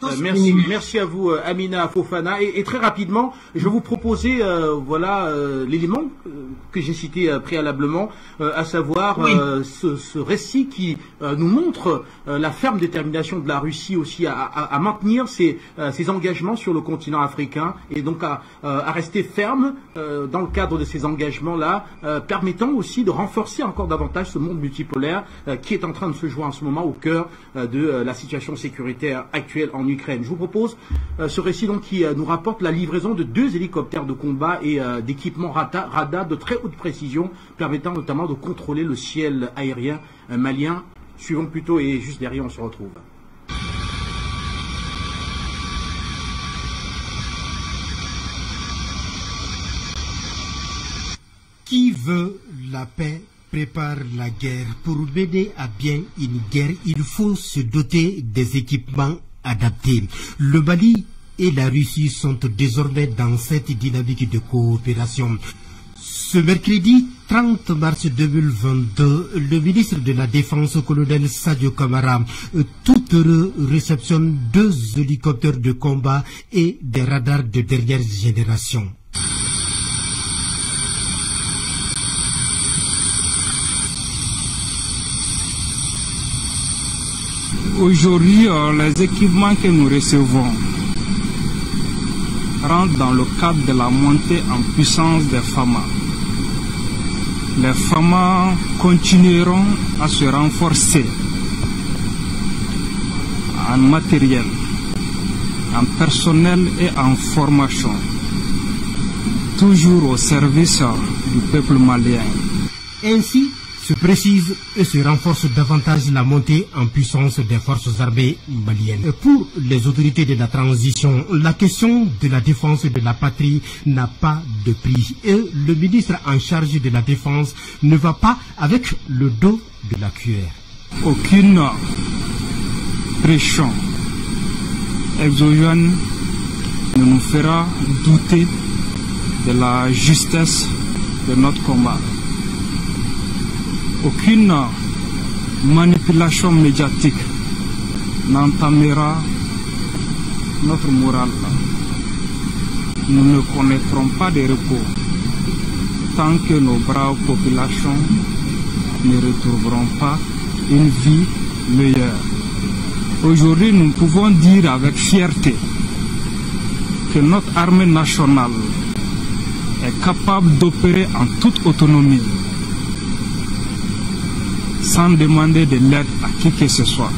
tous merci à vous, Amina Fofana. Et très rapidement, je vais vous proposer l'élément que j'ai cité préalablement, à savoir ce récit qui nous montre la ferme détermination de la Russie aussi à maintenir ses engagements sur le continent africain et donc à rester ferme dans le cadre de ces engagements-là, permettant aussi de renforcer encore davantage ce monde multipolaire qui est en train de se jouer en ce moment au cœur de la situation sécuritaire actuelle en Ukraine. Je vous propose ce récit donc qui nous rapporte la livraison de 2 hélicoptères de combat et d'équipements radar de très haute précision, permettant notamment de contrôler le ciel aérien malien. Suivons plutôt et juste derrière on se retrouve. Qui veut la paix prépare la guerre. Pour mener à bien une guerre, il faut se doter des équipements adaptés. Le Mali et la Russie sont désormais dans cette dynamique de coopération. Ce mercredi 30 mars 2022, le ministre de la Défense, colonel Sadio Kamara, tout heureux, réceptionne 2 hélicoptères de combat et des radars de dernière génération. Aujourd'hui, les équipements que nous recevons rentrent dans le cadre de la montée en puissance des FAMA. Les FAMA continueront à se renforcer en matériel, en personnel et en formation, toujours au service du peuple malien. Ainsi se précise et se renforce davantage la montée en puissance des forces armées maliennes. Pour les autorités de la transition, la question de la défense de la patrie n'a pas de prix. Et le ministre en charge de la défense ne va pas avec le dos de la cuillère. Aucune pression exogène ne nous fera douter de la justesse de notre combat. Aucune manipulation médiatique n'entamera notre morale. Nous ne connaîtrons pas de repos tant que nos braves populations ne retrouveront pas une vie meilleure. Aujourd'hui, nous pouvons dire avec fierté que notre armée nationale est capable d'opérer en toute autonomie, sans demander de l'aide à qui que ce soit.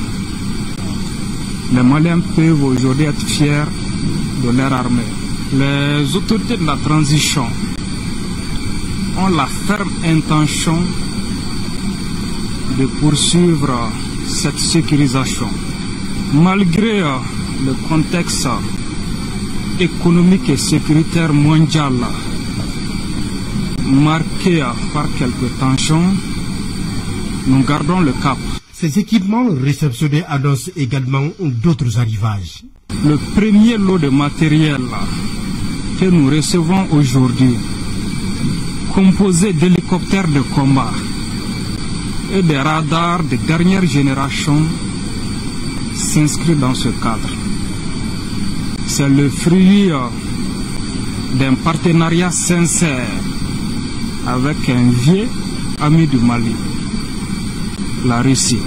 Les Maliens peuvent aujourd'hui être fiers de leur armée. Les autorités de la transition ont la ferme intention de poursuivre cette sécurisation. Malgré le contexte économique et sécuritaire mondial marqué par quelques tensions, nous gardons le cap. Ces équipements réceptionnés annoncent également d'autres arrivages. Le premier lot de matériel que nous recevons aujourd'hui, composé d'hélicoptères de combat et de radars de dernière génération, s'inscrit dans ce cadre. C'est le fruit d'un partenariat sincère avec un vieux ami du Mali, la Russie.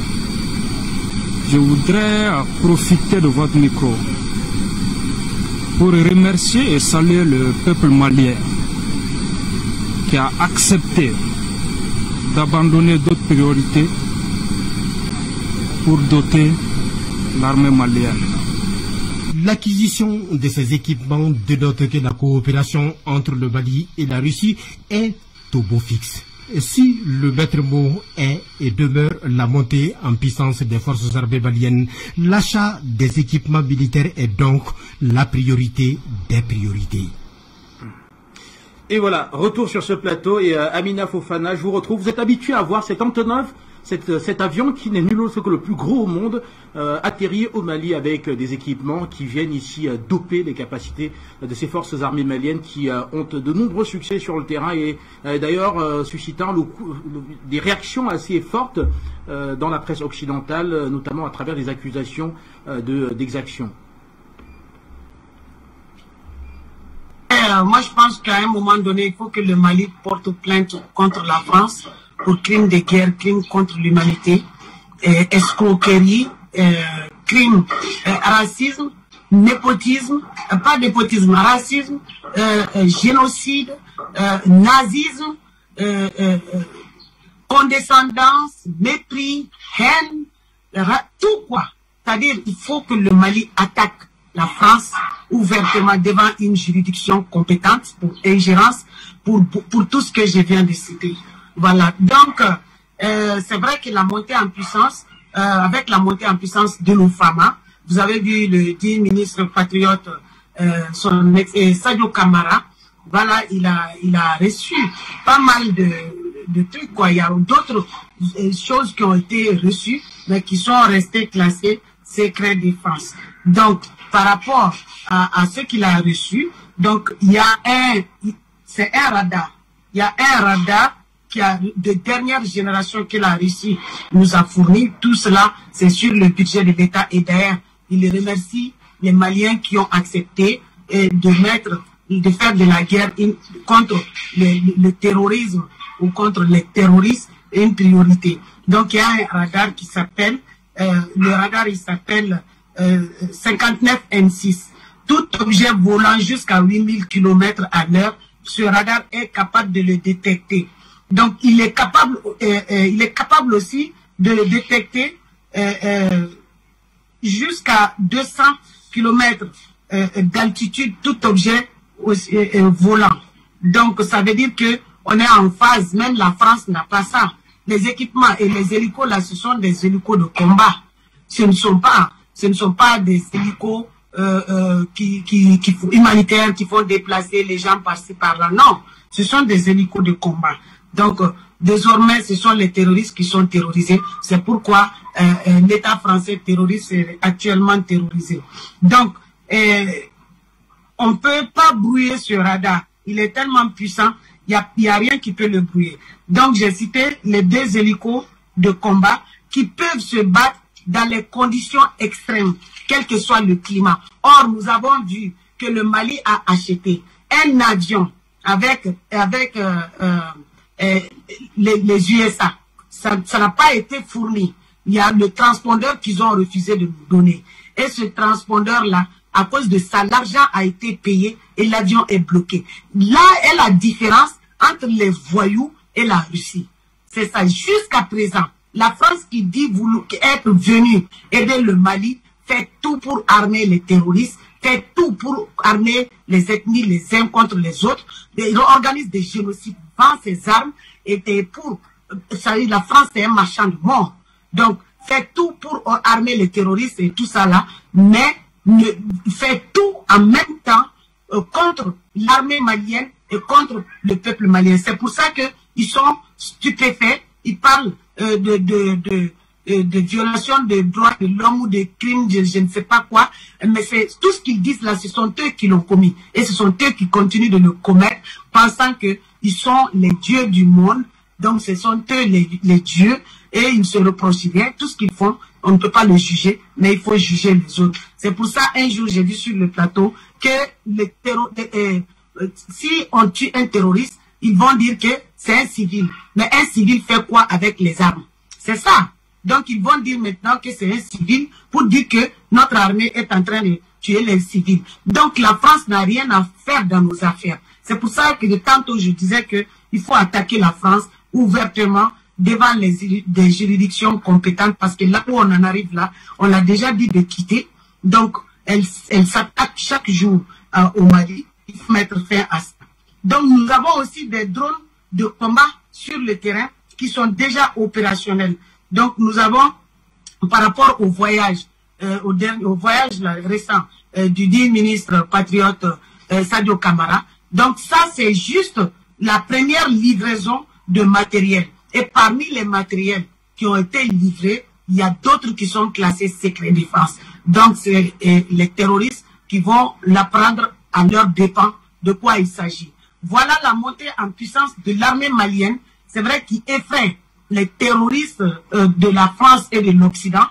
Je voudrais profiter de votre micro pour remercier et saluer le peuple malien qui a accepté d'abandonner d'autres priorités pour doter l'armée malienne. L'acquisition de ces équipements dénote que la coopération entre le Mali et la Russie est au beau fixe. Si le maître mot est et demeure la montée en puissance des forces armées maliennes, l'achat des équipements militaires est donc la priorité des priorités. Et voilà, retour sur ce plateau et Amina Fofana, je vous retrouve. Vous êtes habitué à voir cet Antonov, cet avion qui n'est nul autre que le plus gros au monde, atterri au Mali avec des équipements qui viennent ici doper les capacités de ces forces armées maliennes qui ont de nombreux succès sur le terrain et d'ailleurs suscitant des réactions assez fortes dans la presse occidentale, notamment à travers des accusations d'exaction. moi, je pense qu'à un moment donné, il faut que le Mali porte plainte contre la France pour crimes de guerre, crimes contre l'humanité, escroquerie, crimes, racisme, népotisme, pas népotisme, racisme, génocide, nazisme, condescendance, mépris, haine, tout quoi. C'est-à-dire il faut que le Mali attaque la France ouvertement devant une juridiction compétente pour ingérence, pour tout ce que je viens de citer. Voilà. Donc, c'est vrai que la montée en puissance, avec la montée en puissance de l'OFAMA, vous avez vu le dit ministre patriote, son ex, Sadio Kamara, voilà, il a reçu pas mal de trucs, quoi. Il y a d'autres choses qui ont été reçues, mais qui sont restées classées secret défense. Donc, par rapport à ce qu'il a reçu, donc, il y a c'est un radar. Il y a un radar qui a de dernière génération que la Russie nous a fourni. Tout cela, c'est sur le budget de l'État. Et d'ailleurs, il remercie les Maliens qui ont accepté de faire de la guerre contre le terrorisme ou contre les terroristes une priorité. Donc, il y a un radar qui s'appelle, le radar, il s'appelle 59N6. Tout objet volant jusqu'à 8000 km à l'heure, ce radar est capable de le détecter. Donc, il est capable aussi de le détecter jusqu'à 200 km d'altitude, tout objet volant. Donc, ça veut dire que on est en phase. Même la France n'a pas ça. Les équipements et les hélicos, là, ce sont des hélicos de combat. Ce ne sont pas des hélicos humanitaires qui font déplacer les gens par-ci par-là. Non, ce sont des hélicos de combat. Donc, désormais, ce sont les terroristes qui sont terrorisés. C'est pourquoi l'État français terroriste est actuellement terrorisé. Donc, on ne peut pas brouiller ce radar. Il est tellement puissant, il n'y a rien qui peut le brouiller. Donc, j'ai cité les deux hélicos de combat qui peuvent se battre dans les conditions extrêmes, quel que soit le climat. Or, nous avons vu que le Mali a acheté un avion avec les USA. Ça n'a pas été fourni. Il y a le transpondeur qu'ils ont refusé de nous donner. Et ce transpondeur-là, à cause de ça, l'argent a été payé et l'avion est bloqué. Là est la différence entre les voyous et la Russie. C'est ça. Jusqu'à présent, la France qui dit être venue aider le Mali fait tout pour armer les terroristes, fait tout pour armer les ethnies les uns contre les autres. Il organise des génocides, vend ses armes et pour la France est un marchand de mort. Donc, fait tout pour armer les terroristes et tout ça là, mais fait tout en même temps contre l'armée malienne et contre le peuple malien. C'est pour ça qu'ils sont stupéfaits. Ils parlent de violation des droits de l'homme ou de crimes, je ne sais pas quoi. Mais c'est tout ce qu'ils disent là, ce sont eux qui l'ont commis. Et ce sont eux qui continuent de le commettre, pensant qu'ils sont les dieux du monde. Donc ce sont eux les dieux et ils ne se reprochent rien. Tout ce qu'ils font, on ne peut pas le juger, mais il faut juger les autres. C'est pour ça, un jour, j'ai vu sur le plateau que si on tue un terroriste, ils vont dire que c'est un civil. Mais un civil fait quoi avec les armes? C'est ça. Donc, ils vont dire maintenant que c'est un civil pour dire que notre armée est en train de tuer les civils. Donc, la France n'a rien à faire dans nos affaires. C'est pour ça que de tantôt, je disais qu'il faut attaquer la France ouvertement devant des juridictions compétentes parce que là où on en arrive là, on a déjà dit de quitter. Donc, elle s'attaque chaque jour au Mali. Il faut mettre fin à ça. Donc, nous avons aussi des drones de combat sur le terrain qui sont déjà opérationnels. Donc, nous avons, par rapport au voyage, au voyage là, récent du dit ministre patriote Sadio Kamara. Donc, ça, c'est juste la première livraison de matériel. Et parmi les matériels qui ont été livrés, il y a d'autres qui sont classés secret défense. Donc, c'est les terroristes qui vont l'apprendre à leur dépens de quoi il s'agit. Voilà la montée en puissance de l'armée malienne. C'est vrai qui effraie les terroristes de la France et de l'Occident,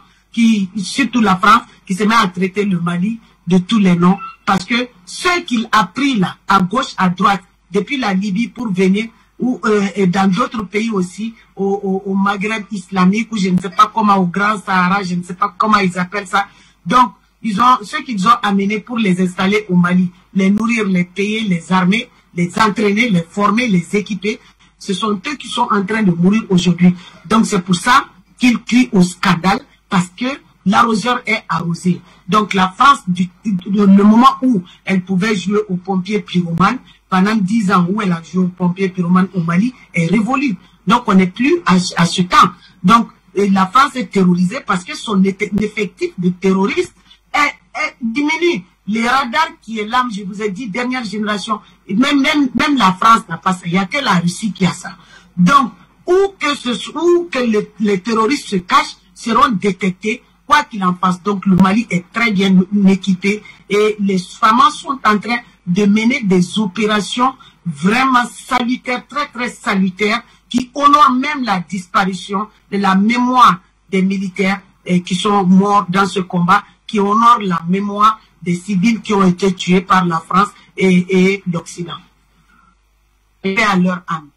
surtout la France, qui se met à traiter le Mali de tous les noms, parce que ce qu'il a pris là, à gauche, à droite, depuis la Libye pour venir, ou dans d'autres pays aussi, au Maghreb islamique, ou je ne sais pas comment, au Grand Sahara, je ne sais pas comment ils appellent ça. Donc, ce qu'ils ont amené pour les installer au Mali, les nourrir, les payer, les armer, les entraîner, les former, les équiper, ce sont eux qui sont en train de mourir aujourd'hui. Donc, c'est pour ça qu'ils crient au scandale, parce que l'arroseur est arrosé. Donc, la France, le moment où elle pouvait jouer aux pompiers pyromanes, pendant 10 ans où elle a joué aux pompiers pyromanes au Mali, est révolue. Donc, on n'est plus à ce temps. Donc, la France est terrorisée parce que son effectif de terroristes est diminué. Les radars qui est là, je vous ai dit, dernière génération, même la France n'a pas ça. Il n'y a que la Russie qui a ça. Donc, où que les terroristes se cachent, seront détectés, quoi qu'il en fasse. Donc, le Mali est très bien équipé et les FAMA sont en train de mener des opérations vraiment salutaires, très très salutaires, qui honorent même la disparition de la mémoire des militaires qui sont morts dans ce combat, qui honorent la mémoire des civils qui ont été tués par la France et l'Occident. Et à leur âme.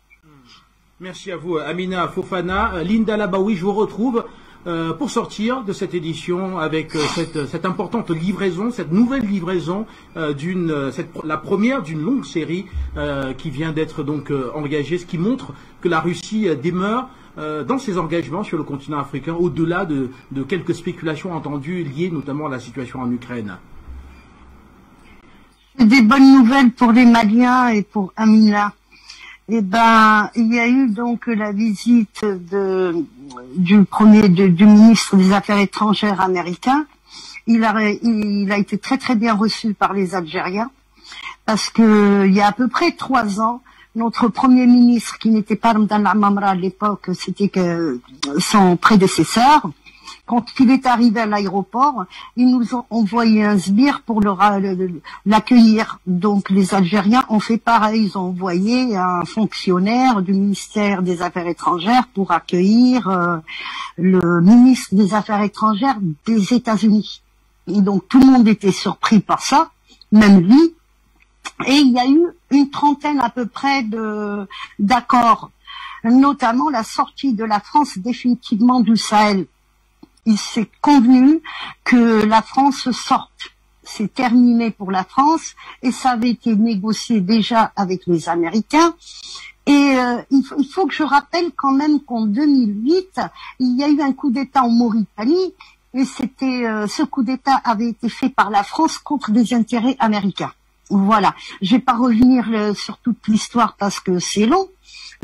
Merci à vous, Amina Fofana. Linda Labaoui, je vous retrouve pour sortir de cette édition avec cette importante livraison, cette nouvelle livraison, la première d'une longue série qui vient d'être donc engagée, ce qui montre que la Russie demeure dans ses engagements sur le continent africain, au-delà de quelques spéculations entendues liées notamment à la situation en Ukraine. Des bonnes nouvelles pour les Maliens et pour Amina. Eh ben, il y a eu donc la visite du ministre des Affaires étrangères américain. Il a été très très bien reçu par les Algériens parce que il y a à peu près 3 ans, notre premier ministre, qui n'était pas Ramdan Amamra à l'époque, c'était que son prédécesseur. Quand il est arrivé à l'aéroport, ils nous ont envoyé un sbire pour l'accueillir. Donc les Algériens ont fait pareil, ils ont envoyé un fonctionnaire du ministère des Affaires étrangères pour accueillir le ministre des Affaires étrangères des États-Unis. Et donc tout le monde était surpris par ça, même lui. Et il y a eu une trentaine à peu près d'accords, notamment la sortie de la France définitivement du Sahel. Il s'est convenu que la France sorte. C'est terminé pour la France et ça avait été négocié déjà avec les Américains. Et il faut que je rappelle quand même qu'en 2008, il y a eu un coup d'État en Mauritanie et ce coup d'État avait été fait par la France contre des intérêts américains. Voilà. Je vais pas revenir sur toute l'histoire parce que c'est long.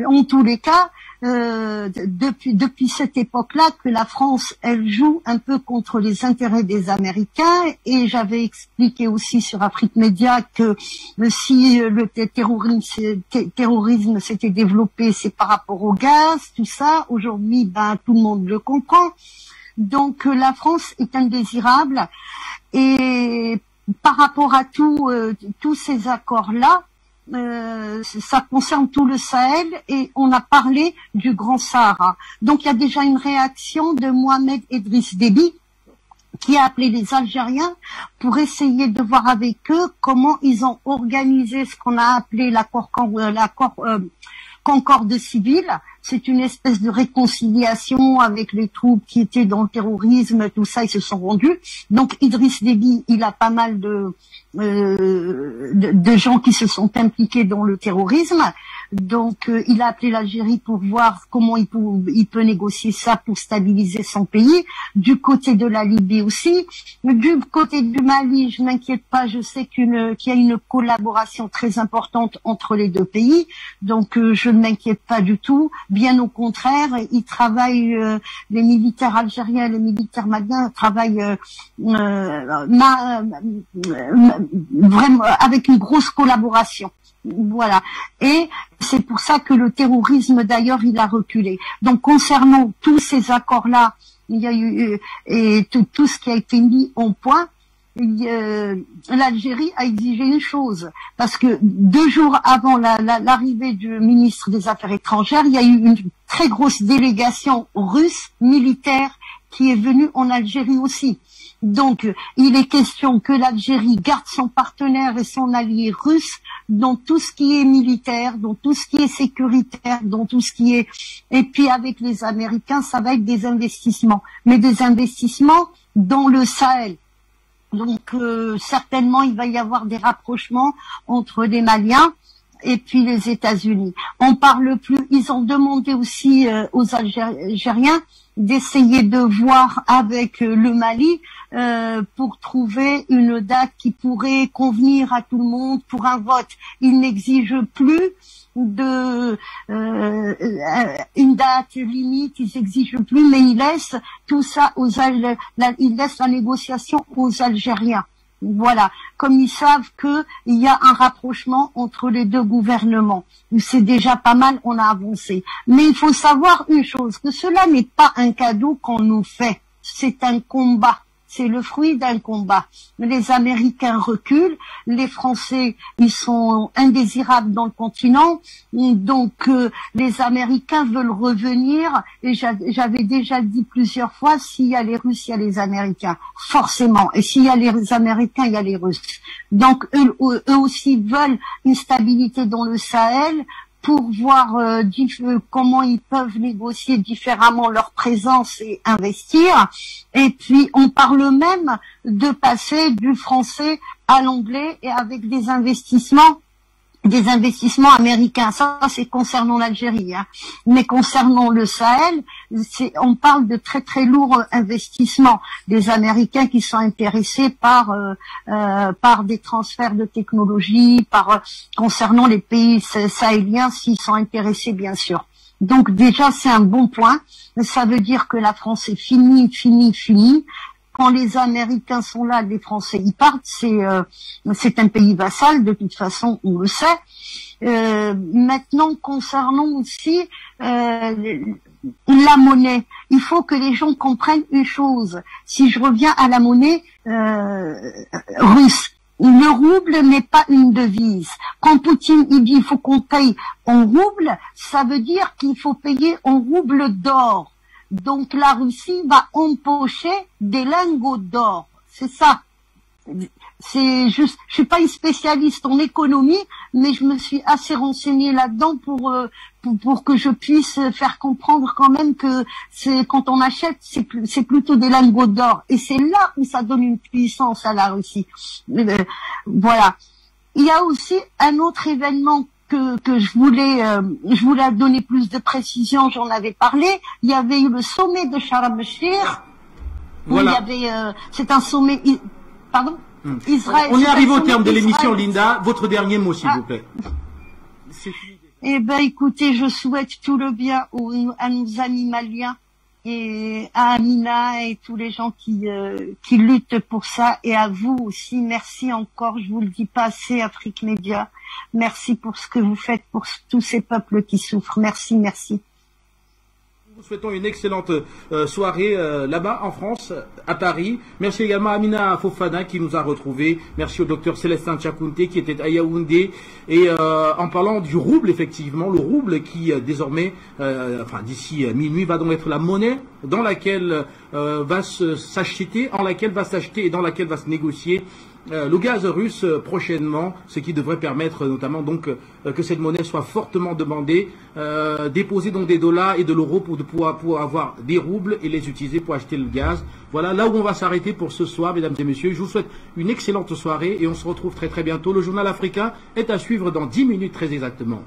En tous les cas, depuis cette époque-là que la France, elle joue un peu contre les intérêts des Américains, et j'avais expliqué aussi sur Afrique Média que si le terrorisme s'était développé, c'est par rapport au gaz, tout ça. Aujourd'hui, ben tout le monde le comprend. Donc la France est indésirable, et par rapport à tous ces accords-là, ça concerne tout le Sahel et on a parlé du Grand Sahara. Donc il y a déjà une réaction de Mohamed Idriss Déby qui a appelé les Algériens pour essayer de voir avec eux comment ils ont organisé ce qu'on a appelé l'accord concorde civile. C'est une espèce de réconciliation avec les troupes qui étaient dans le terrorisme, tout ça, ils se sont rendus. Donc Idriss Déby, il a pas mal de gens qui se sont impliqués dans le terrorisme. Donc il a appelé l'Algérie pour voir comment il peut négocier ça pour stabiliser son pays. Du côté de la Libye aussi. Du côté du Mali, je m'inquiète pas, je sais qu'il y a une collaboration très importante entre les deux pays. Donc je ne m'inquiète pas du tout. Bien au contraire, ils travaillent, les militaires algériens, les militaires maliens travaillent vraiment avec une grosse collaboration. Voilà. Et c'est pour ça que le terrorisme, d'ailleurs, il a reculé. Donc, concernant tous ces accords-là, il y a eu et tout ce qui a été mis en point, l'Algérie a exigé une chose, parce que 2 jours avant l'arrivée du ministre des Affaires étrangères, il y a eu une très grosse délégation russe militaire qui est venue en Algérie aussi. Donc, il est question que l'Algérie garde son partenaire et son allié russe dans tout ce qui est militaire, dans tout ce qui est sécuritaire, dans tout ce qui est... Et puis avec les Américains, ça va être des investissements. Mais des investissements dans le Sahel. Donc, certainement, il va y avoir des rapprochements entre les Maliens et puis les États-Unis. On parle plus... Ils ont demandé aussi aux Algériens d'essayer de voir avec le Mali pour trouver une date qui pourrait convenir à tout le monde pour un vote. Ils n'exigent plus de une date limite, ils n'exigent plus, mais ils laissent tout ça ils laissent la négociation aux Algériens. Voilà, comme ils savent qu'il y a un rapprochement entre les deux gouvernements. C'est déjà pas mal, on a avancé. Mais il faut savoir une chose, que cela n'est pas un cadeau qu'on nous fait, c'est un combat. C'est le fruit d'un combat. Les Américains reculent, les Français, ils sont indésirables dans le continent, donc les Américains veulent revenir, et j'avais déjà dit plusieurs fois, s'il y a les Russes, il y a les Américains, forcément, et s'il y a les Américains, il y a les Russes. Donc eux aussi veulent une stabilité dans le Sahel, pour voir comment ils peuvent négocier différemment leur présence et investir. Et puis, on parle même de passer du français à l'anglais et avec des investissements américains. Ça, c'est concernant l'Algérie. Hein. Mais concernant le Sahel, on parle de très très lourds investissements. Des Américains qui sont intéressés par des transferts de technologie, concernant les pays sahéliens, s'ils sont intéressés, bien sûr. Donc déjà, c'est un bon point. Ça veut dire que la France est finie. Quand les Américains sont là, les Français y partent. C'est un pays vassal, de toute façon, on le sait. Maintenant, concernant aussi la monnaie, il faut que les gens comprennent une chose. Si je reviens à la monnaie russe, le rouble n'est pas une devise. Quand Poutine il dit il faut qu'on paye en rouble, ça veut dire qu'il faut payer en rouble d'or. Donc la Russie va empocher des lingots d'or. C'est ça. C'est juste, je suis pas une spécialiste en économie, mais je me suis assez renseignée là-dedans pour que je puisse faire comprendre quand même que quand on achète, c'est plutôt des lingots d'or. Et c'est là où ça donne une puissance à la Russie. Voilà. Il y a aussi un autre événement que je voulais donner plus de précision, j'en avais parlé. Il y avait eu le sommet de Sharm el-Sheikh. Voilà. C'est un sommet, pardon? Israël. On est arrivé au terme de l'émission, Linda. Votre dernier mot, s'il vous plaît. Eh ben, écoutez, je souhaite tout le bien à nos amis maliens et à Amina et tous les gens qui luttent pour ça, et à vous aussi. Merci encore, je vous le dis pas assez, Afrique Média. Merci pour ce que vous faites pour tous ces peuples qui souffrent. Merci, merci. Nous vous souhaitons une excellente soirée là-bas en France, à Paris. Merci également à Amina Fofana qui nous a retrouvés. Merci au docteur Célestin Tchakounté qui était à Yaoundé. Et en parlant du rouble, effectivement, le rouble qui désormais, d'ici minuit, va donc être la monnaie dans laquelle va s'acheter, en laquelle va s'acheter et dans laquelle va se négocier le gaz russe prochainement, ce qui devrait permettre notamment donc que cette monnaie soit fortement demandée, déposer donc des dollars et de l'euro pour pouvoir avoir des roubles et les utiliser pour acheter le gaz. Voilà là où on va s'arrêter pour ce soir, mesdames et messieurs. Je vous souhaite une excellente soirée et on se retrouve très très bientôt. Le journal africain est à suivre dans 10 minutes très exactement.